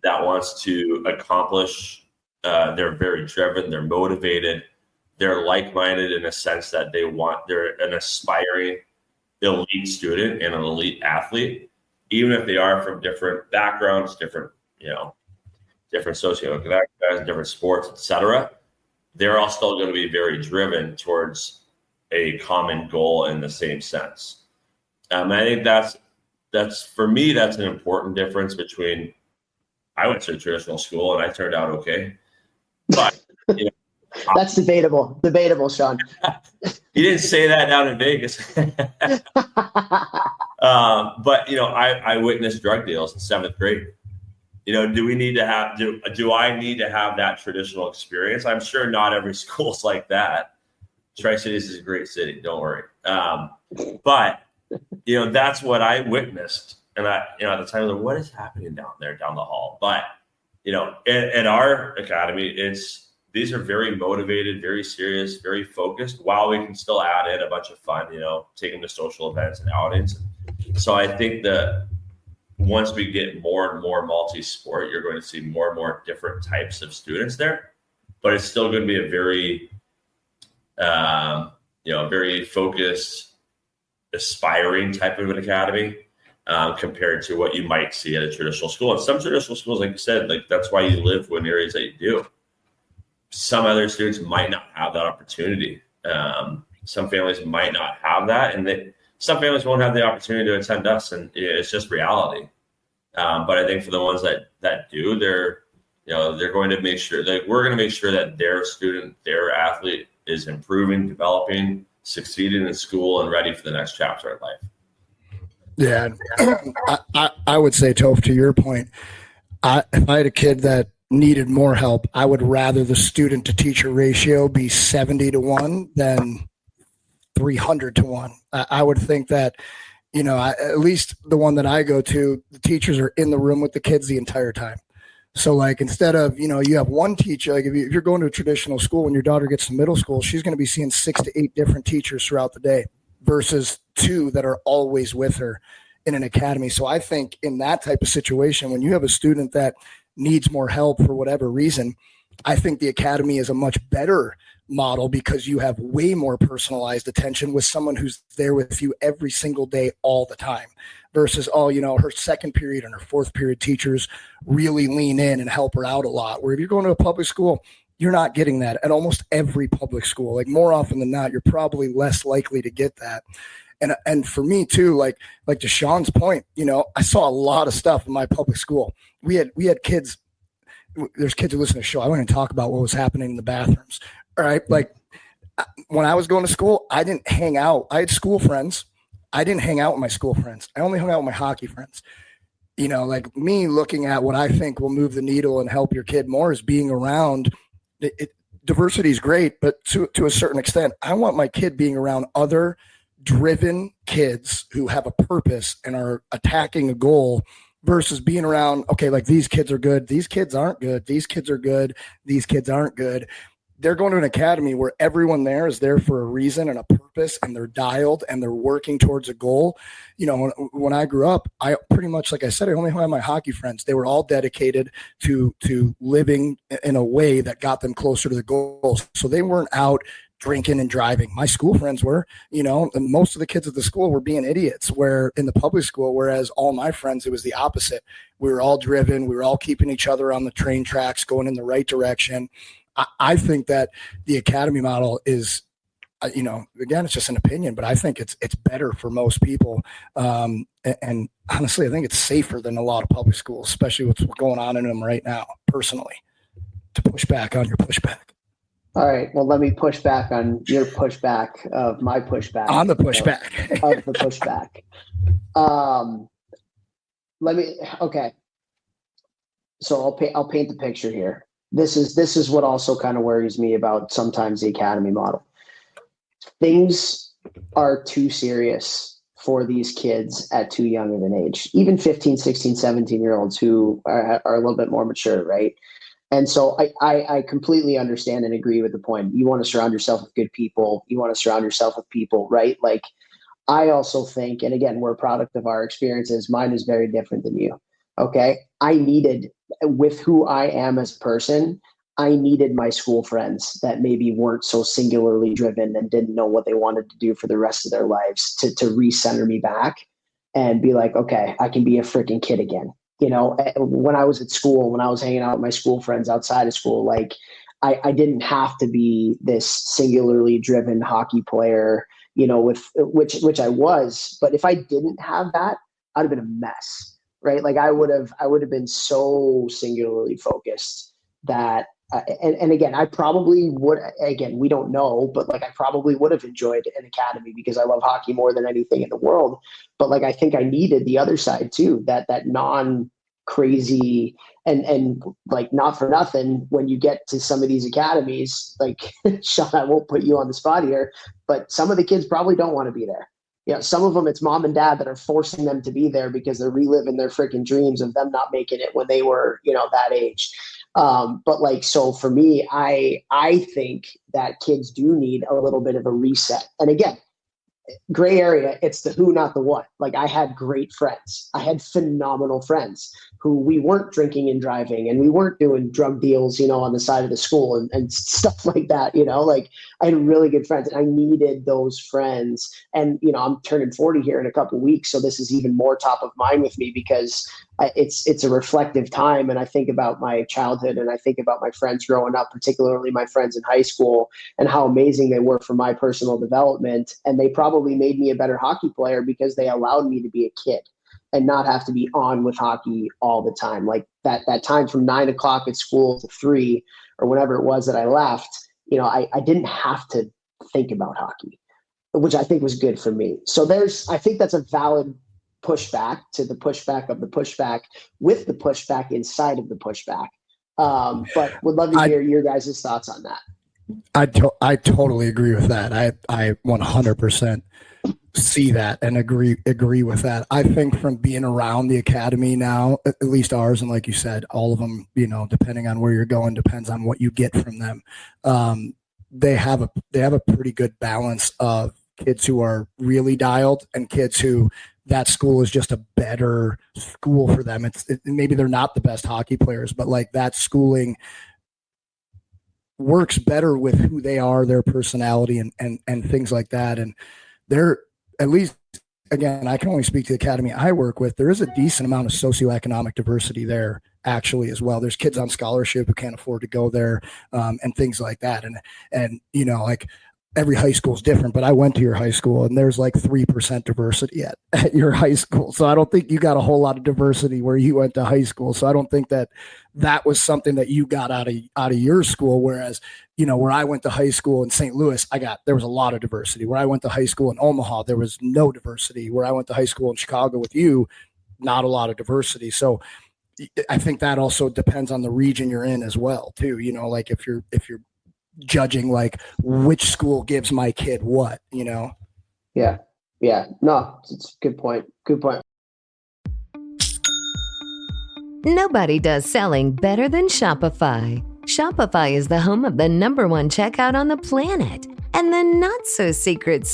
that wants to accomplish. They're very driven, they're motivated, they're like-minded in a sense that they're an aspiring elite student and an elite athlete, even if they are from different backgrounds, different socioeconomic, different sports, etc. They're all still going to be very driven towards a common goal in the same sense. I think that's for me, that's an important difference between, I went to a traditional school and I turned out okay, but that's debatable, Shawn. You didn't say that down in Vegas. But I witnessed drug deals in 7th grade. Do we need to have, do I need to have that traditional experience? I'm sure not every school's like that. Tri-Cities is a great city, don't worry. But that's what I witnessed. And at the time, I was like, what is happening down there, down the hall? But, at our academy, these are very motivated, very serious, very focused, while we can still add in a bunch of fun, take them to social events and outings. So I think that once we get more and more multi-sport, you're going to see more and more different types of students there, but it's still going to be a very, very focused, aspiring type of an academy, compared to what you might see at a traditional school. And some traditional schools, like you said, like that's why you live in areas that you do. Some other students might not have that opportunity. Some families might not have that, and some families won't have the opportunity to attend us, and it's just reality. But I think for the ones that do, they're going to make sure, like, we're going to make sure that their student, their athlete is improving, developing, succeeding in school, and ready for the next chapter of life. Yeah, I would say, Toph, to your point, if I had a kid that needed more help, I would rather the student to teacher ratio be 70-1 than 300-1. I would think that, at least the one that I go to, the teachers are in the room with the kids the entire time. So like, instead of, you have one teacher, like if you're going to a traditional school, when your daughter gets to middle school, she's going to be seeing 6 to 8 different teachers throughout the day versus 2 that are always with her in an academy. So I think in that type of situation, when you have a student that needs more help for whatever reason, I think the academy is a much better model, because you have way more personalized attention with someone who's there with you every single day, all the time, versus, her second period and her fourth period teachers really lean in and help her out a lot. Where if you're going to a public school, you're not getting that at almost every public school. Like, more often than not, you're probably less likely to get that. And for me too, like to Shawn's point, I saw a lot of stuff in my public school. We had kids. There's kids who listen to the show. I went and talk about what was happening in the bathrooms. All right. Like, when I was going to school, I didn't hang out. I had school friends. I didn't hang out with my school friends. I only hung out with my hockey friends. Like me looking at what I think will move the needle and help your kid more is being around. Diversity is great, but to a certain extent, I want my kid being around other driven kids who have a purpose and are attacking a goal, versus being around, okay, like, these kids are good, these kids aren't good, these kids are good, these kids aren't good. They're going to an academy where everyone there is there for a reason and a purpose, and they're dialed and they're working towards a goal. When I grew up, I pretty much, like I said, I only had my hockey friends. They were all dedicated to living in a way that got them closer to the goals. So they weren't out drinking and driving. My school friends were, and most of the kids at the school were being idiots, where in the public school, whereas all my friends, it was the opposite. We were all driven. We were all keeping each other on the train tracks, going in the right direction. I think that the academy model is, again, it's just an opinion, but I think it's better for most people. And honestly, I think it's safer than a lot of public schools, especially what's going on in them right now, personally. to push back on your pushback. All right. Well, let me push back on your pushback of my pushback. On the pushback. Of the pushback. Okay. So I'll paint the picture here. This is what also kind of worries me about sometimes the academy model. Things are too serious for these kids at too young of an age, even 15, 16, 17-year-olds who are a little bit more mature, right? And so I completely understand and agree with the point. You want to surround yourself with good people. You want to surround yourself with people, right? Like, I also think, and again, we're a product of our experiences. Mine is very different than you. Okay. I needed, with who I am as a person, I needed my school friends that maybe weren't so singularly driven and didn't know what they wanted to do for the rest of their lives to recenter me back and be like, okay, I can be a freaking kid again. You know, when I was at school, when I was hanging out with my school friends outside of school, like I didn't have to be this singularly driven hockey player, you know, with which I was. But if I didn't have that, I'd have been a mess, right? Like I would have been so singularly focused that, and again, I probably would, again, we don't know, but like I probably would have enjoyed an academy because I love hockey more than anything in the world. But like I think I needed the other side too, that non-crazy and like not for nothing, when you get to some of these academies, like Shawn, I won't put you on the spot here, but some of the kids probably don't want to be there. You know, some of them, it's mom and dad that are forcing them to be there because they're reliving their freaking dreams of them not making it when they were, you know, that age. But like, so for me, I think that kids do need a little bit of a reset. And again, gray area, it's the who, not the what. Like I had great friends. I had phenomenal friends who we weren't drinking and driving and we weren't doing drug deals, you know, on the side of the school and stuff like that, you know, like I had really good friends and I needed those friends. And, you know, I'm turning 40 here in a couple of weeks. So this is even more top of mind with me because it's a reflective time. And I think about my childhood and I think about my friends growing up, particularly my friends in high school and how amazing they were for my personal development. And they probably made me a better hockey player because they allowed me to be a kid and not have to be on with hockey all the time. Like that time from 9 o'clock at school to 3 or whenever it was that I left, you know, I didn't have to think about hockey, which I think was good for me. So I think that's a valid pushback to the pushback of the pushback with the pushback inside of the pushback. But would love to hear your guys' thoughts on that. I totally agree with that. I 100% see that and agree with that. I think from being around the academy now, at least ours, and like you said, all of them, you know, depending on where you're going, depends on what you get from them. They have a pretty good balance of kids who are really dialed and kids who that school is just a better school for them. Maybe they're not the best hockey players, but like that schooling works better with who they are, their personality and things like that. And they're, at least, again, I can only speak to the academy I work with. There is a decent amount of socioeconomic diversity there actually as well. There's kids on scholarship who can't afford to go there and things like that. And, you know, like every high school is different, but I went to your high school and there's like 3% diversity at your high school. So I don't think you got a whole lot of diversity where you went to high school. So I don't think that was something that you got out of your school. Whereas, you know, where I went to high school in St. Louis, there was a lot of diversity. Where I went to high school in Omaha, there was no diversity. Where I went to high school in Chicago with you, not a lot of diversity. So I think that also depends on the region you're in as well, too. You know, like if you're judging like which school gives my kid what, you know? Yeah. No, it's a good point. Nobody does selling better than Shopify. Shopify is the home of the #1 checkout on the planet. And the not so secret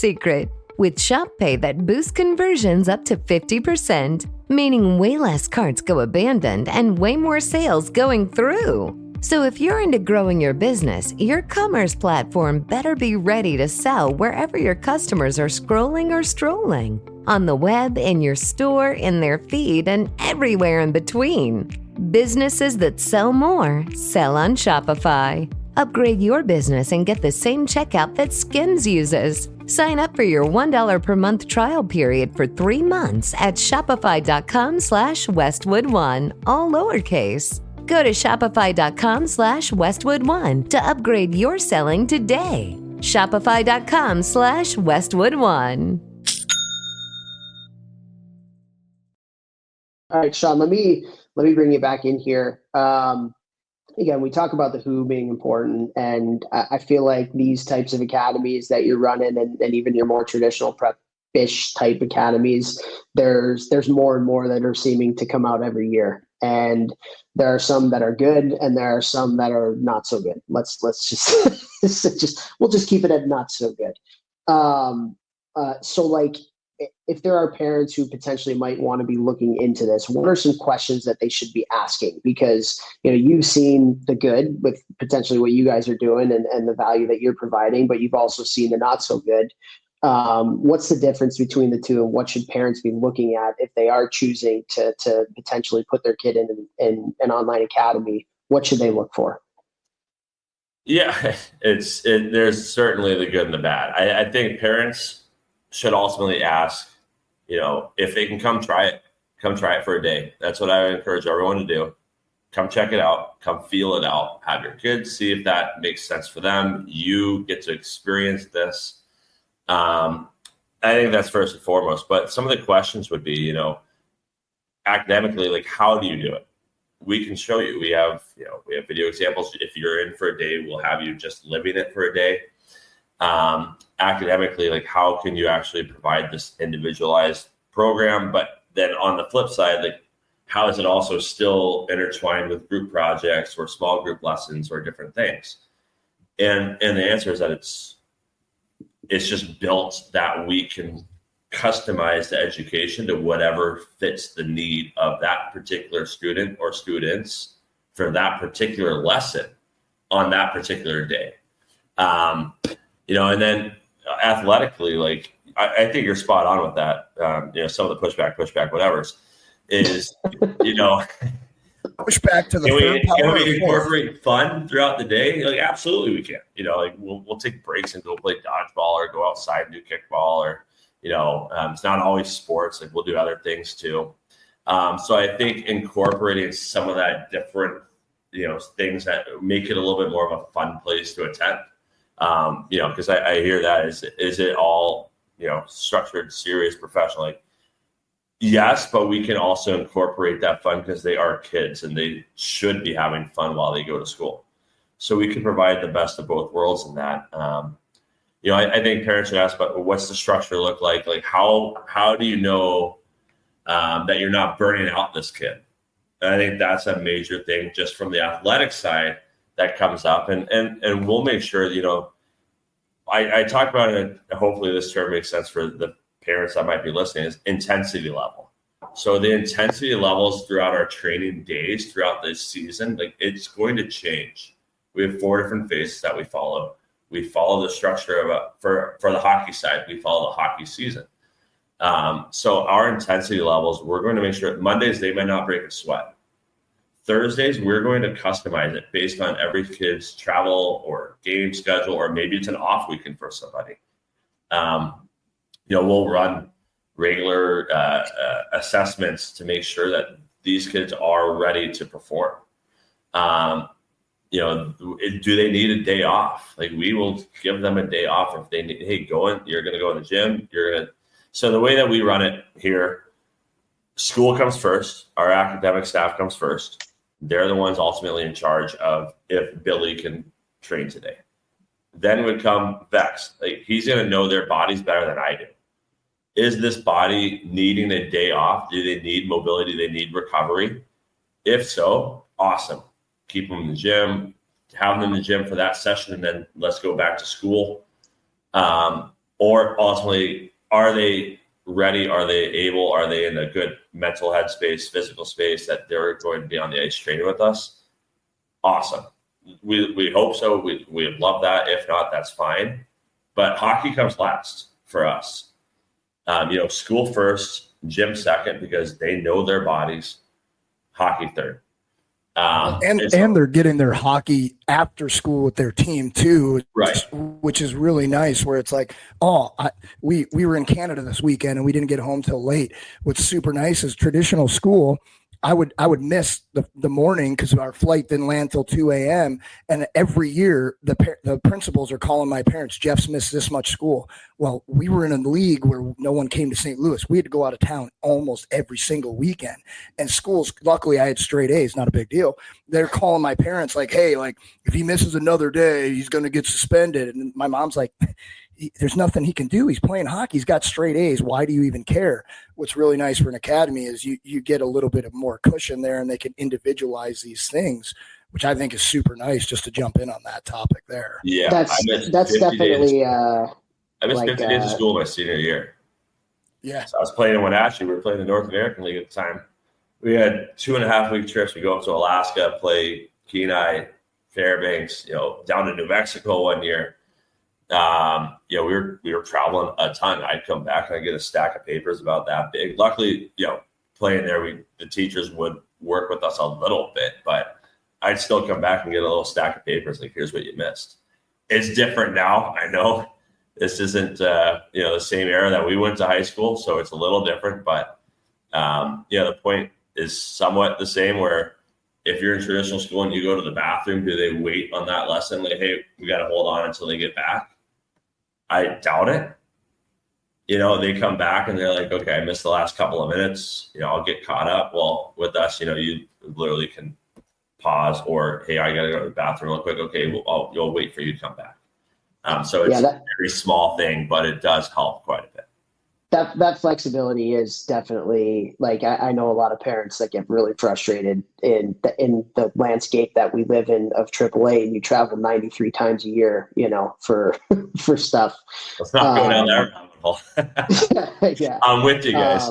with Shop Pay that boosts conversions up to 50%, meaning way less carts go abandoned and way more sales going through. So if you're into growing your business, your commerce platform better be ready to sell wherever your customers are scrolling or strolling. On the web, in your store, in their feed, and everywhere in between. Businesses that sell more, sell on Shopify. Upgrade your business and get the same checkout that Skims uses. Sign up for your $1 per month trial period for 3 months at shopify.com/Westwood1, all lowercase. Go to shopify.com/Westwood1 to upgrade your selling today. Shopify.com/Westwood1. All right, Shawn, let me bring you back in here. Again, we talk about the who being important, and I feel like these types of academies that you're running, and even your more traditional prep-ish type academies, there's more and more that are seeming to come out every year. And there are some that are good, and there are some that are not so good. Let's just we'll just keep it at not so good. So like, if there are parents who potentially might want to be looking into this, what are some questions that they should be asking? Because, you've seen the good with potentially what you guys are doing and the value that you're providing, but you've also seen the not so good. What's the difference between the two, and what should parents be looking at if they are choosing to potentially put their kid in an online academy? What should they look for? Yeah, there's certainly the good and the bad. I think parents should ultimately ask, if they can come try it for a day. That's what I would encourage everyone to do. Come check it out, come feel it out, have your kids see if that makes sense for them. You get to experience this. I think that's first and foremost, but some of the questions would be, academically, like, how do you do it? We can show you. We have video examples. If you're in for a day, we'll have you just living it for a day. Academically, like, how can you actually provide this individualized program? But then on the flip side, like, how is it also still intertwined with group projects or small group lessons or different things? And the answer is that it's just built that we can customize the education to whatever fits the need of that particular student or students for that particular lesson on that particular day. And then athletically, like, I think you're spot on with that. Some of the pushback, whatever's is, pushback to the can we incorporate fun throughout the day? Like, absolutely we can. Like, we'll take breaks and go play dodgeball or go outside and do kickball, or it's not always sports. Like, we'll do other things too. So I think incorporating some of that different things that make it a little bit more of a fun place to attend. Because I hear that is it all structured, serious, professional? Like, yes, but we can also incorporate that fun because they are kids and they should be having fun while they go to school. So we can provide the best of both worlds in that. I think parents should ask, but what's the structure look like? Like, how do you know that you're not burning out this kid? And I think that's a major thing just from the athletic side that comes up, and we'll make sure, I talk about it, hopefully this term makes sense for the parents that might be listening, is intensity level. So the intensity levels throughout our training days throughout this season, like, it's going to change. We have 4 different phases that we follow. We follow the structure of for the hockey side, we follow the hockey season. So our intensity levels, we're going to make sure Mondays, they might not break a sweat. Thursdays, we're going to customize it based on every kid's travel or game schedule, or maybe it's an off weekend for somebody. We'll run regular assessments to make sure that these kids are ready to perform. Do they need a day off? Like, we will give them a day off if they need. Hey, you're going to go in the gym. So the way that we run it here, school comes first. Our academic staff comes first. They're the ones ultimately in charge of if Billy can train today. Then would come Vex. Like, he's going to know their bodies better than I do. Is this body needing a day off? Do they need mobility? Do they need recovery? If so, awesome. Keep them in the gym, have them in the gym for that session, and then let's go back to school. Or ultimately, are they ready? Are they able? Are they in a good mental headspace, physical space that they're going to be on the ice training with us? Awesome. We hope so. We'd love that. If not, that's fine. But hockey comes last for us. School first, gym second, because they know their bodies. Hockey third. And they're getting their hockey after school with their team too, right? Which is really nice. Where it's like, we were in Canada this weekend and we didn't get home till late. What's super nice is traditional school. I would miss the morning because our flight didn't land till 2 a.m. And every year the principals are calling my parents, Jeff's missed this much school. Well, we were in a league where no one came to St. Louis. We had to go out of town almost every single weekend. And schools, luckily I had straight A's, not a big deal. They're calling my parents like, hey, like if he misses another day, he's going to get suspended. And my mom's like, there's nothing he can do. He's playing hockey. He's got straight A's. Why do you even care? What's really nice for an academy is you get a little bit of more cushion there, and they can individualize these things, which I think is super nice. Just to jump in on that topic there. Yeah, that's definitely. I missed 50 days of school my senior year. Yeah, so I was playing in Wenatchee. We were playing the North American League at the time. We had 2.5 week trips. We go up to Alaska, play Kenai, Fairbanks, down to New Mexico one year. We were traveling a ton. I'd come back and I'd get a stack of papers about that big. Luckily, playing there, the teachers would work with us a little bit, but I'd still come back and get a little stack of papers like, here's what you missed. It's different now. I know this isn't, the same era that we went to high school, so it's a little different, but the point is somewhat the same where if you're in traditional school and you go to the bathroom, do they wait on that lesson? Like, hey, we got to hold on until they get back. I doubt it. They come back and they're like, okay, I missed the last couple of minutes. I'll get caught up. Well, with us, you literally can pause or, hey, I got to go to the bathroom real quick. Okay, you'll wait for you to come back. So it's a very small thing, but it does help quite a bit. That flexibility is definitely like I know a lot of parents that get really frustrated in the landscape that we live in of AAA, and you travel 93 times a year, for stuff. Let's not go down there. Yeah, I'm with you guys.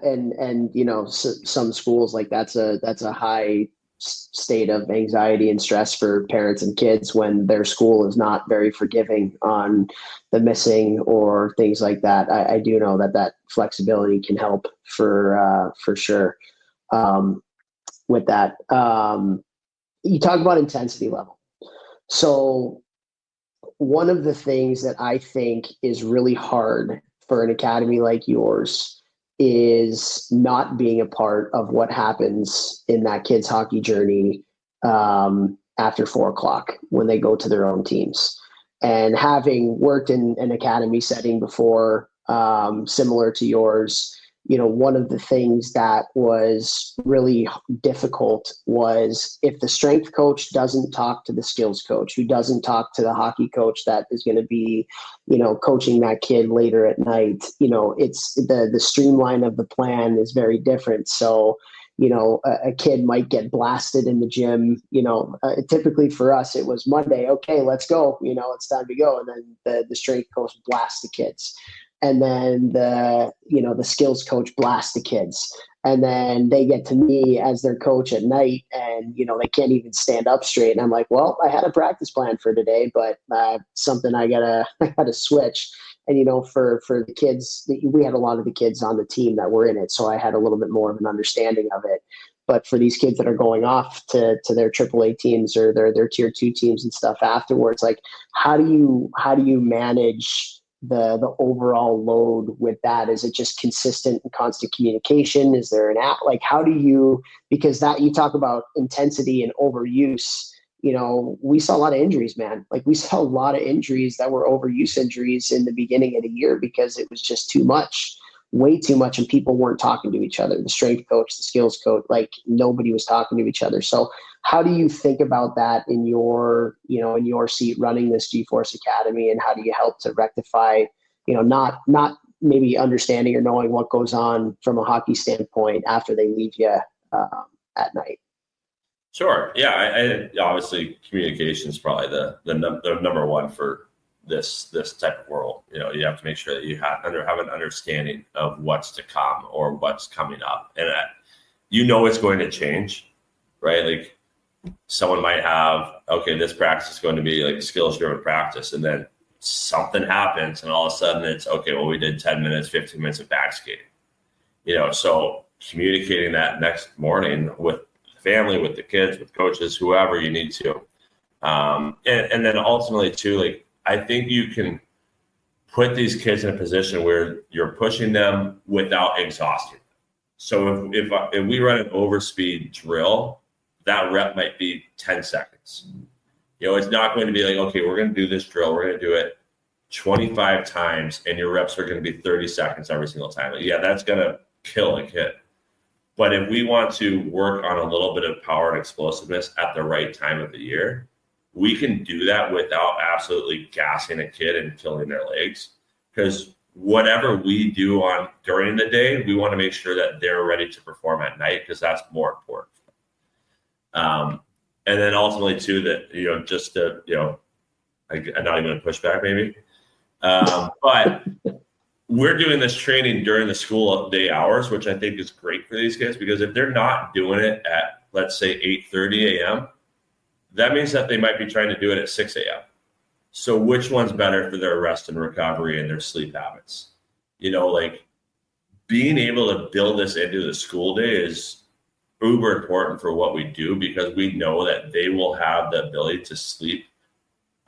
And some schools like that's a high state of anxiety and stress for parents and kids when their school is not very forgiving on the missing or things like that. I do know that flexibility can help for sure. With that, you talk about intensity level. So one of the things that I think is really hard for an academy like yours is not being a part of what happens in that kid's hockey journey after 4:00 when they go to their own teams. And having worked in an academy setting before, similar to yours, one of the things that was really difficult was if the strength coach doesn't talk to the skills coach, who doesn't talk to the hockey coach that is going to be, coaching that kid later at night, it's the streamline of the plan is very different. So, a kid might get blasted in the gym, typically for us, it was Monday. Okay, let's go. It's time to go. And then the strength coach blasts the kids. And then the skills coach blasts the kids. And then they get to me as their coach at night and, they can't even stand up straight. And I'm like, well, I had a practice plan for today, but something I gotta switch. And, for the kids, we had a lot of the kids on the team that were in it. So I had a little bit more of an understanding of it. But for these kids that are going off to their AAA teams or their tier 2 teams and stuff afterwards, like how do you manage the overall load with that? Is it just consistent and constant communication? Is there an app? Like how do you, because that you talk about intensity and overuse, we saw a lot of injuries, man. Like we saw a lot of injuries that were overuse injuries in the beginning of the year because it was just too much, way too much. And people weren't talking to each other. The strength coach, the skills coach, like nobody was talking to each other. So how do you think about that in your seat running this GForce Academy, and how do you help to rectify, not maybe understanding or knowing what goes on from a hockey standpoint after they leave you at night? Sure. Yeah. I obviously communication is probably the number one for this type of world. You have to make sure that you have an understanding of what's to come or what's coming up, and it's going to change, right? Like someone might have, okay, this practice is going to be like a skills driven practice, and then something happens and all of a sudden it's okay, well, we did 10 minutes, 15 minutes of back skating, so communicating that next morning with the family, with the kids, with coaches, whoever you need to. And then ultimately too, like, I think you can put these kids in a position where you're pushing them without exhausting them. So if we run an overspeed drill, that rep might be 10 seconds. It's not going to be like, okay, we're going to do this drill. We're going to do it 25 times and your reps are going to be 30 seconds every single time. Yeah, that's going to kill a kid. But if we want to work on a little bit of power and explosiveness at the right time of the year, we can do that without absolutely gassing a kid and killing their legs. Because whatever we do during the day, we want to make sure that they're ready to perform at night, because that's more important. And then ultimately too, that, just to, I'm not even going to push back maybe. But we're doing this training during the school day hours, which I think is great for these kids, because if they're not doing it at, let's say, 8:30 a.m., that means that they might be trying to do it at 6 a.m. So which one's better for their rest and recovery and their sleep habits? Like being able to build this into the school day is uber important for what we do, because we know that they will have the ability to sleep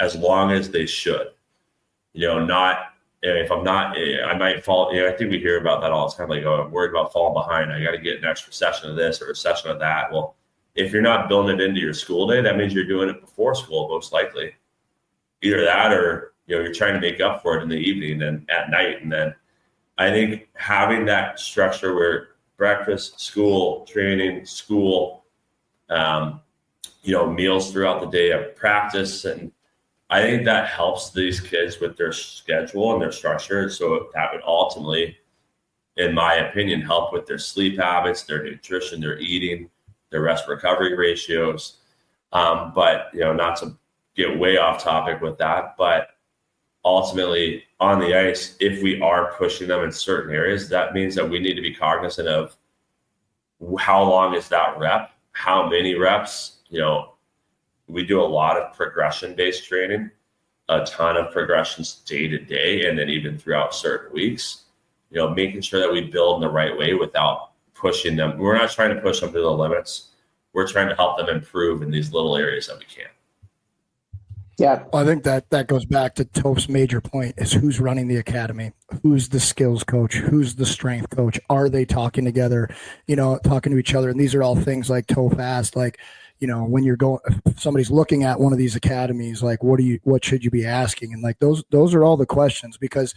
as long as they should. Not if I'm not, I might fall. I think we hear about that all the time. Like, oh, I'm worried about falling behind. I got to get an extra session of this or a session of that. Well, if you're not building it into your school day, that means you're doing it before school, most likely. Either that, or you're trying to make up for it in the evening and at night. And then I think having that structure where breakfast, school, training, school, meals throughout the day of practice, and I think that helps these kids with their schedule and their structure. So that would ultimately, in my opinion, help with their sleep habits, their nutrition, their eating, their rest recovery ratios. But, not to get way off topic with that, but ultimately on the ice, if we are pushing them in certain areas, that means that we need to be cognizant of how long is that rep, how many reps. We do a lot of progression-based training, a ton of progressions day to day, and then even throughout certain weeks, making sure that we build in the right way without pushing them. We're not trying to push them to the limits. We're trying to help them improve in these little areas that we can. Yeah. Well, I think that goes back to Toph's major point is who's running the academy, who's the skills coach, who's the strength coach. Are they talking together, talking to each other? And these are all things like Toph asked, like, when you're going, if somebody's looking at one of these academies, like, what should you be asking? And like, those are all the questions, because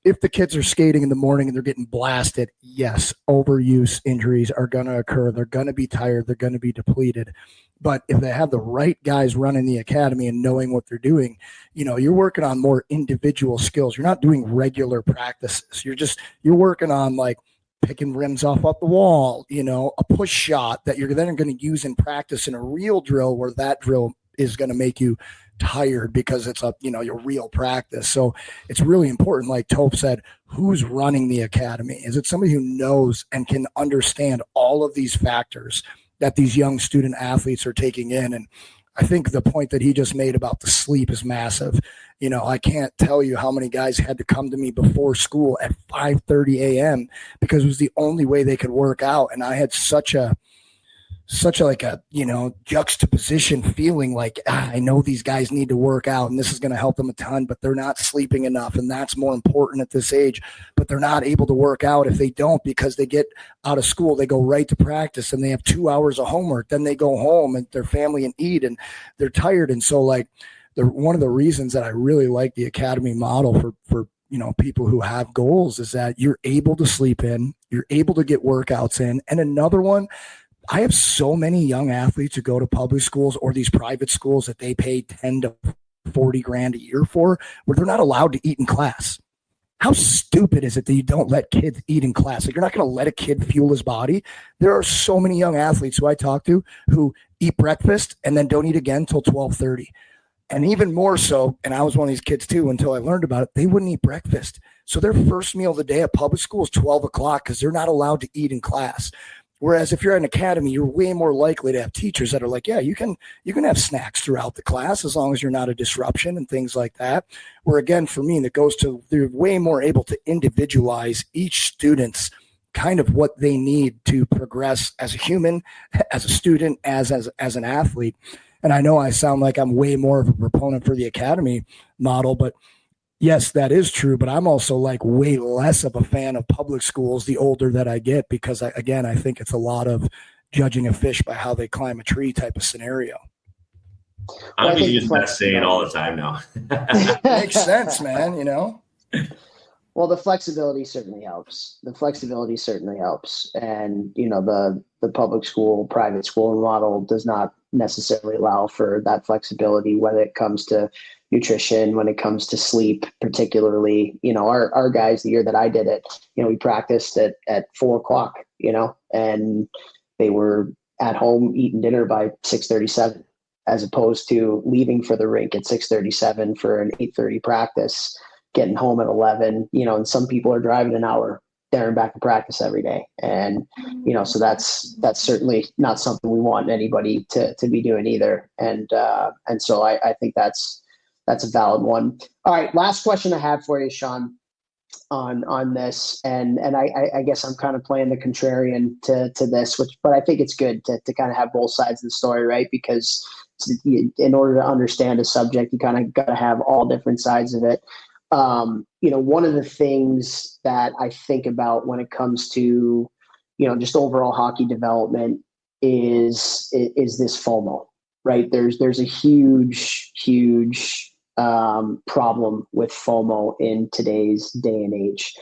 if the kids are skating in the morning and they're getting blasted, yes, overuse injuries are going to occur. They're going to be tired. They're going to be depleted. But if they have the right guys running the academy and knowing what they're doing, you're working on more individual skills. You're not doing regular practices. You're working on like picking rims off the wall, a push shot that you're then going to use in practice in a real drill, where that drill is going to make you tired because it's your real practice. So it's really important, like Toph said, who's running the academy? Is it somebody who knows and can understand all of these factors that these young student athletes are taking in? And I think the point that he just made about the sleep is massive. I can't tell you how many guys had to come to me before school at 5:30 a.m. because it was the only way they could work out. And I had such a juxtaposition feeling like, I know these guys need to work out and this is going to help them a ton, but they're not sleeping enough. And that's more important at this age, but they're not able to work out if they don't, because they get out of school, they go right to practice and they have 2 hours of homework. Then they go home and their family and eat and they're tired. And so like one of the reasons that I really like the academy model for people who have goals is that you're able to sleep in, you're able to get workouts in. And another one, I have so many young athletes who go to public schools or these private schools that they pay 10 to 40 grand a year for, where they're not allowed to eat in class. How stupid is it that you don't let kids eat in class? Like, you're not going to let a kid fuel his body. There are so many young athletes who I talk to who eat breakfast and then don't eat again until 12:30. And even more so, and I was one of these kids too until I learned about it, they wouldn't eat breakfast. So their first meal of the day at public school is 12 o'clock because they're not allowed to eat in class. Whereas if you're at an academy, you're way more likely to have teachers that are like, yeah, you can have snacks throughout the class as long as you're not a disruption and things like that. Where again, for me, that goes to, they're way more able to individualize each student's kind of what they need to progress as a human, as a student, as an athlete. And I know I sound like I'm way more of a proponent for the academy model, but Yes, that is true, but I'm also like way less of a fan of public schools the older that I get, because I think it's a lot of judging a fish by how they climb a tree type of scenario. I'm going to use that saying all the time now. Makes sense, man, you know? Well, the flexibility certainly helps. And, you know, the public school, private school model does not necessarily allow for that flexibility when it comes to nutrition, when it comes to sleep, particularly. You know, our guys, the year that I did it, you know, we practiced at 4:00, you know, and they were at home eating dinner by 6:37, as opposed to leaving for the rink at 6:37 for an 8:30 practice, getting home at 11, you know, and some people are driving an hour there and back to practice every day. And, you know, so that's certainly not something we want anybody to be doing either. And so I think that's a valid one. All right. Last question I have for you, Shawn, on this. And I guess I'm kind of playing the contrarian to this, but I think it's good to kind of have both sides of the story, right? Because in order to understand a subject, you kind of got to have all different sides of it. You know, one of the things that I think about when it comes to, you know, just overall hockey development is this FOMO, right? There's a huge problem with FOMO in today's day and age.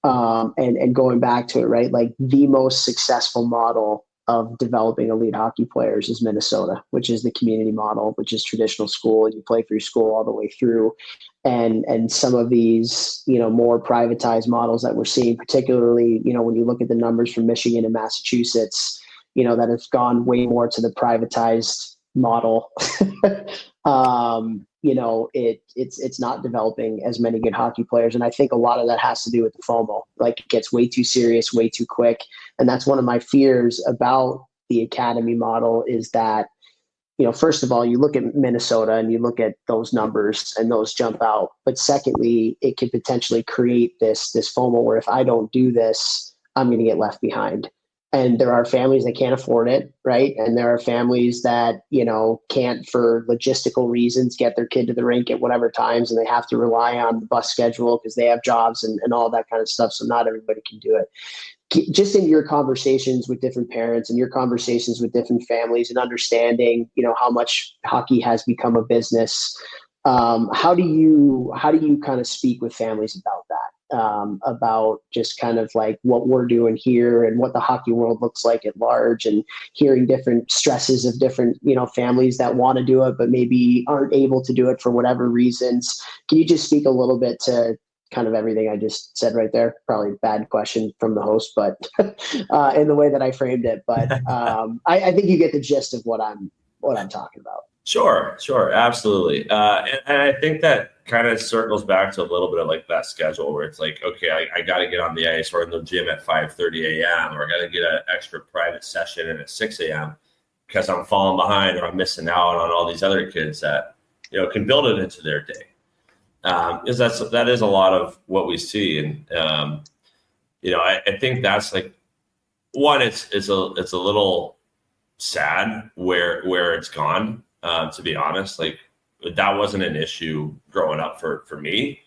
And going back to it, right? Like the most successful model of developing elite hockey players is Minnesota, which is the community model, which is traditional school. You play through school all the way through. And some of these, you know, more privatized models that we're seeing, particularly, you know, when you look at the numbers from Michigan and Massachusetts, you know, that have gone way more to the privatized model. You know, it's not developing as many good hockey players. And I think a lot of that has to do with the FOMO. Like, it gets way too serious, way too quick. And that's one of my fears about the academy model, is that, you know, first of all, you look at Minnesota and you look at those numbers and those jump out. But secondly, it could potentially create this FOMO where if I don't do this, I'm going to get left behind. And there are families that can't afford it, right? And there are families that, you know, can't, for logistical reasons, get their kid to the rink at whatever times, and they have to rely on the bus schedule because they have jobs and all that kind of stuff. So not everybody can do it. Just in your conversations with different parents and your conversations with different families and understanding, you know, how much hockey has become a business, how do you kind of speak with families about that? About just kind of like what we're doing here and what the hockey world looks like at large, and hearing different stresses of different, you know, families that want to do it, but maybe aren't able to do it for whatever reasons. Can you just speak a little bit to kind of everything I just said right there? Probably a bad question from the host, but in the way that I framed it, but I think you get the gist of what I'm talking about. Sure, absolutely. And I think that kind of circles back to a little bit of like that schedule where it's like, okay, I got to get on the ice or in the gym at 5:30 a.m. or I got to get an extra private session in at 6 a.m. because I'm falling behind or I'm missing out on all these other kids that, you know, can build it into their day. Because that is a lot of what we see. And, you know, I think that's like, one, it's a little sad where it's gone. To be honest, like, that wasn't an issue growing up for me.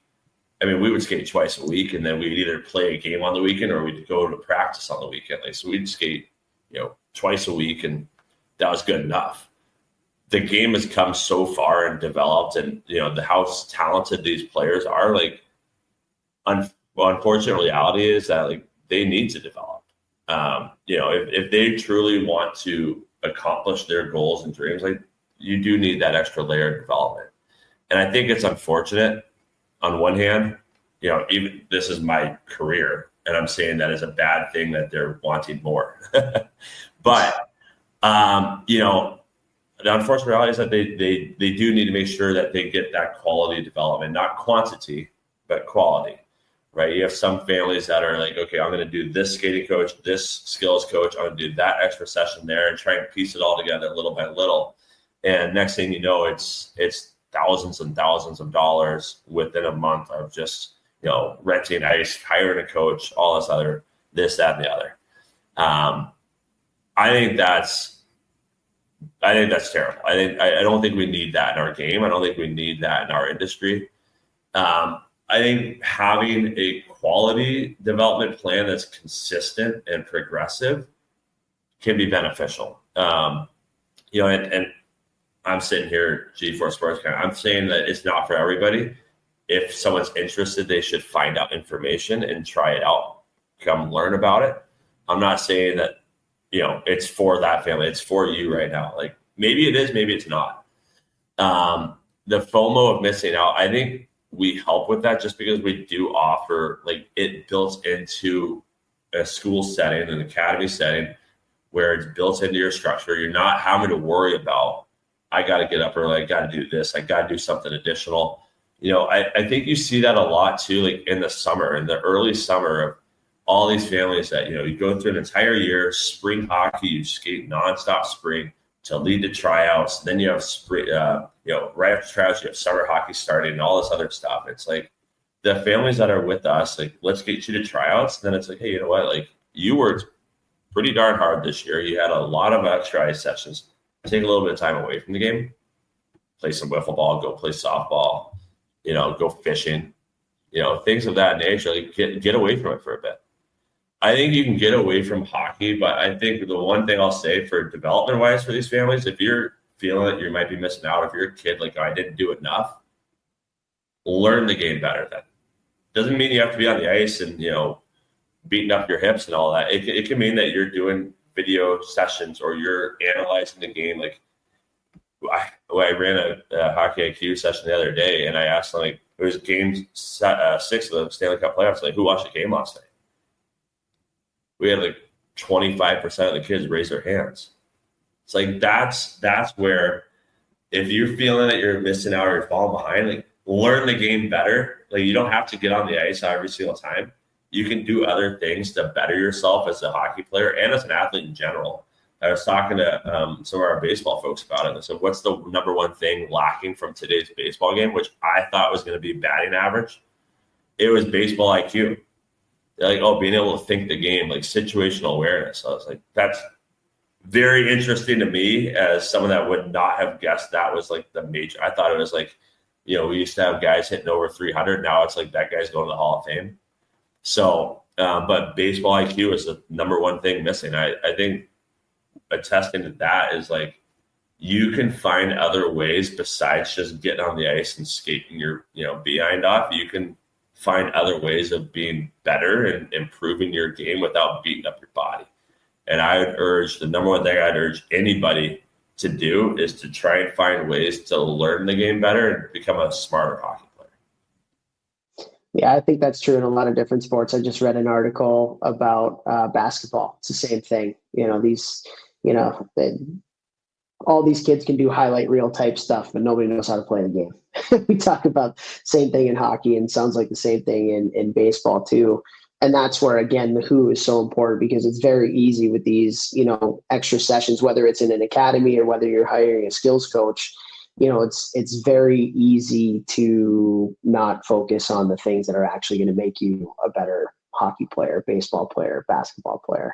I mean, we would skate twice a week, and then we'd either play a game on the weekend or we'd go to practice on the weekend. Like, so we'd skate, you know, twice a week, and that was good enough. The game has come so far and developed, and, you know, how talented these players are. Like, unfortunate reality is that, like, they need to develop. You know, if they truly want to accomplish their goals and dreams, like, you do need that extra layer of development. And I think it's unfortunate on one hand, you know, even this is my career, and I'm saying that as a bad thing that they're wanting more. But, you know, the unfortunate reality is that they do need to make sure that they get that quality development, not quantity, but quality, right? You have some families that are like, okay, I'm going to do this skating coach, this skills coach, I'm going to do that extra session there, and try and piece it all together little by little. And next thing you know, it's thousands and thousands of dollars within a month of just, you know, renting ice, hiring a coach, all this other, this, that, and the other. I think that's terrible. I don't think we need that in our game. I don't think we need that in our industry. I think having a quality development plan that's consistent and progressive can be beneficial. And I'm sitting here, GForce Sports, I'm saying that it's not for everybody. If someone's interested, they should find out information and try it out. Come learn about it. I'm not saying that, it's for that family. It's for you right now. Like maybe it is, maybe it's not. The FOMO of missing out, I think we help with that just because we do offer, like it built into a school setting, an academy setting where it's built into your structure. You're not having to worry about, I got to get up early. I got to do this. I got to do something additional. I think you see that a lot too, like in the summer, in the early summer of all these families that, you go through an entire year, spring hockey, you skate nonstop spring to lead to tryouts. Then you have spring, right after tryouts, you have summer hockey starting and all this other stuff. It's like the families that are with us, like, let's get you to tryouts. And then it's like, hey, you know what? Like you worked pretty darn hard this year. You had a lot of extra ice sessions. Take a little bit of time away from the game, play some wiffle ball, go play softball, go fishing, things of that nature. Like get away from it for a bit. I think you can get away from hockey, but I think the one thing I'll say for development wise for these families, if you're feeling that you might be missing out, if you're a kid like, I didn't do enough, learn the game better then. Doesn't mean you have to be on the ice and, beating up your hips and all that. It can mean that you're doing video sessions or you're analyzing the game. Like I ran a hockey IQ session the other day and I asked them, like, it was game 6 of the Stanley Cup playoffs. Like, who watched the game last night? We had like 25% of the kids raise their hands. It's like, that's where if you're feeling that you're missing out or you're falling behind, like learn the game better. Like you don't have to get on the ice every single time. You can do other things to better yourself as a hockey player and as an athlete in general. I was talking to some of our baseball folks about it. I said, what's the number one thing lacking from today's baseball game, which I thought was going to be batting average? It was baseball IQ. They're like, being able to think the game, like situational awareness. I was like, that's very interesting to me as someone that would not have guessed that was like the major. I thought it was like, we used to have guys hitting over 300. Now it's like that guy's going to the Hall of Fame. So, but baseball IQ is the number one thing missing. I think attesting to that is like, you can find other ways besides just getting on the ice and skating your, behind off. You can find other ways of being better and improving your game without beating up your body. And I would urge, the number one thing I'd urge anybody to do is to try and find ways to learn the game better and become a smarter hockey player. Yeah, I think that's true in a lot of different sports. I just read an article about basketball. It's the same thing. All these kids can do highlight reel type stuff, but nobody knows how to play the game. We talk about same thing in hockey, and sounds like the same thing in baseball too. And that's where, again, the who is so important, because it's very easy with these, extra sessions, whether it's in an academy or whether you're hiring a skills coach, it's very easy to not focus on the things that are actually going to make you a better hockey player, baseball player, basketball player.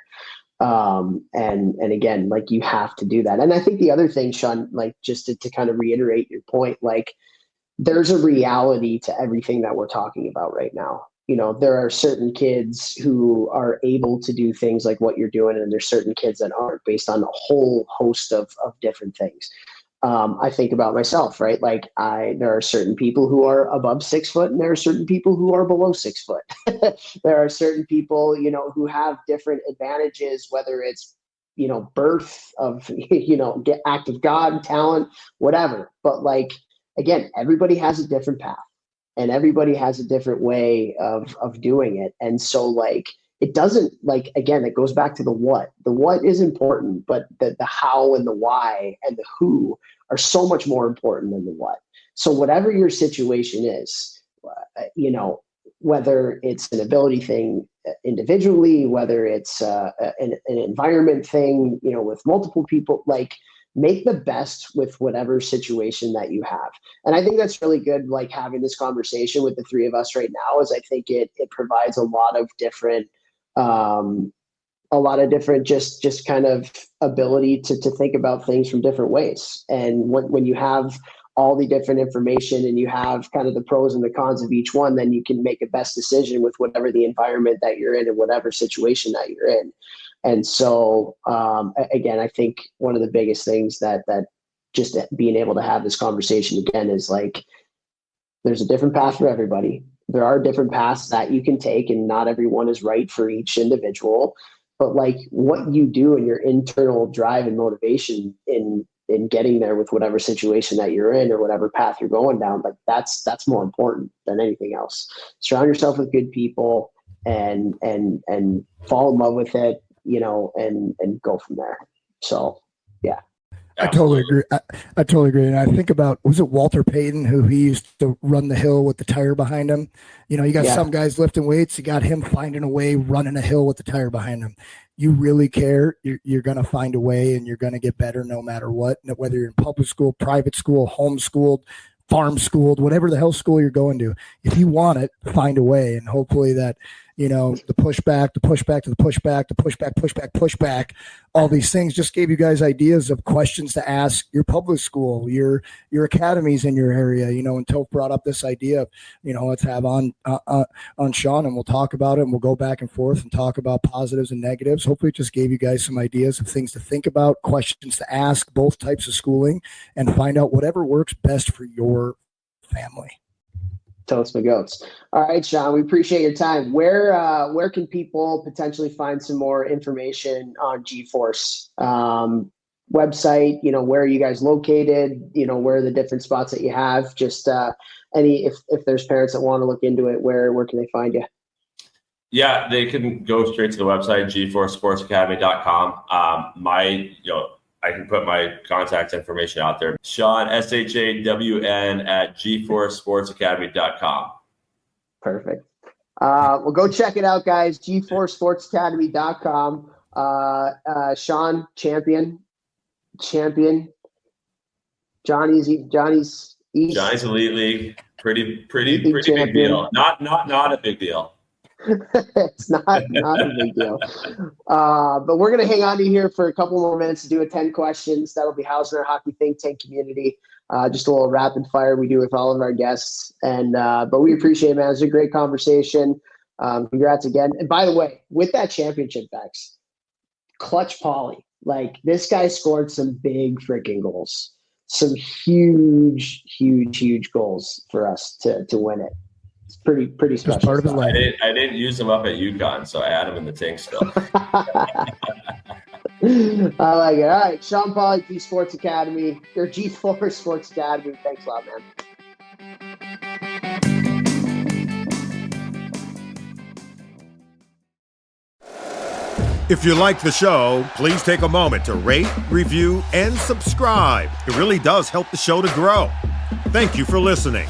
And again, like, you have to do that. And I think the other thing, Shawn, like, just to kind of reiterate your point, like, there's a reality to everything that we're talking about right now. There are certain kids who are able to do things like what you're doing, and there's certain kids that aren't, based on a whole host of different things. I think about myself, right? Like, there are certain people who are above 6 foot, and there are certain people who are below 6 foot. There are certain people, who have different advantages, whether it's, birth of, act of God, talent, whatever. But, like, again, everybody has a different path, and everybody has a different way of doing it. And so, like, it doesn't, like, again, it goes back to the what. The what is important, but the how and the why and the who are so much more important than the what. So whatever your situation is, whether it's an ability thing individually, whether it's an environment thing, with multiple people, like, make the best with whatever situation that you have. And I think that's really good, like, having this conversation with the three of us right now, is I think it provides a lot of different just kind of ability to think about things from different ways. And when you have all the different information and you have kind of the pros and the cons of each one, then you can make a best decision with whatever the environment that you're in and whatever situation that you're in. And so, again, I think one of the biggest things that just being able to have this conversation again is like, there's a different path for everybody. There are different paths that you can take, and not everyone is right for each individual. But like what you do and your internal drive and motivation in getting there with whatever situation that you're in or whatever path you're going down, like that's more important than anything else. Surround yourself with good people and fall in love with it, and go from there. So, yeah. I totally agree. I totally agree. And I think about, was it Walter Payton who he used to run the hill with the tire behind him? You got some guys lifting weights. You got him finding a way, running a hill with the tire behind him. You really care. You're going to find a way, and you're going to get better no matter what, whether you're in public school, private school, homeschooled, farm schooled, whatever the hell school you're going to. If you want it, find a way. And hopefully that, the pushback, the pushback to the pushback, the pushback, all these things just gave you guys ideas of questions to ask your public school, your academies in your area, and Toph brought up this idea of, let's have on Shawn, and we'll talk about it, and we'll go back and forth and talk about positives and negatives. Hopefully it just gave you guys some ideas of things to think about, questions to ask, both types of schooling, and find out whatever works best for your family. Toast my goats. All right, Shawn, we appreciate your time. Where can people potentially find some more information on GForce website? Where are you guys located? Where are the different spots that you have? Just if there's parents that want to look into it, where can they find you? Yeah, they can go straight to the website, GForceSportsAcademy.com. I can put my contact information out there. Shawn, SHAWN at GForceSportsAcademy.com. Perfect. Well, go check it out, guys. GForceSportsAcademy.com. Shawn, champion. Johnny's Elite League. Pretty big deal. Not a big deal. It's not a big deal. But we're going to hang on to you here for a couple more minutes to do a 10 questions. That'll be housed in our Hockey Think Tank community. Just a little rapid fire we do with all of our guests. But we appreciate it, man. It was a great conversation. Congrats again. And by the way, with that championship backs, Clutch Pauly, like this guy scored some big freaking goals. Some huge goals for us to win it. Pretty special. Part of his life. I didn't use him up at UConn, so I had him in the tank still. I like it. All right, Shawn Pauly, GForce Academy, or GForce Sports Academy. Thanks a lot, man. If you like the show, please take a moment to rate, review, and subscribe. It really does help the show to grow. Thank you for listening.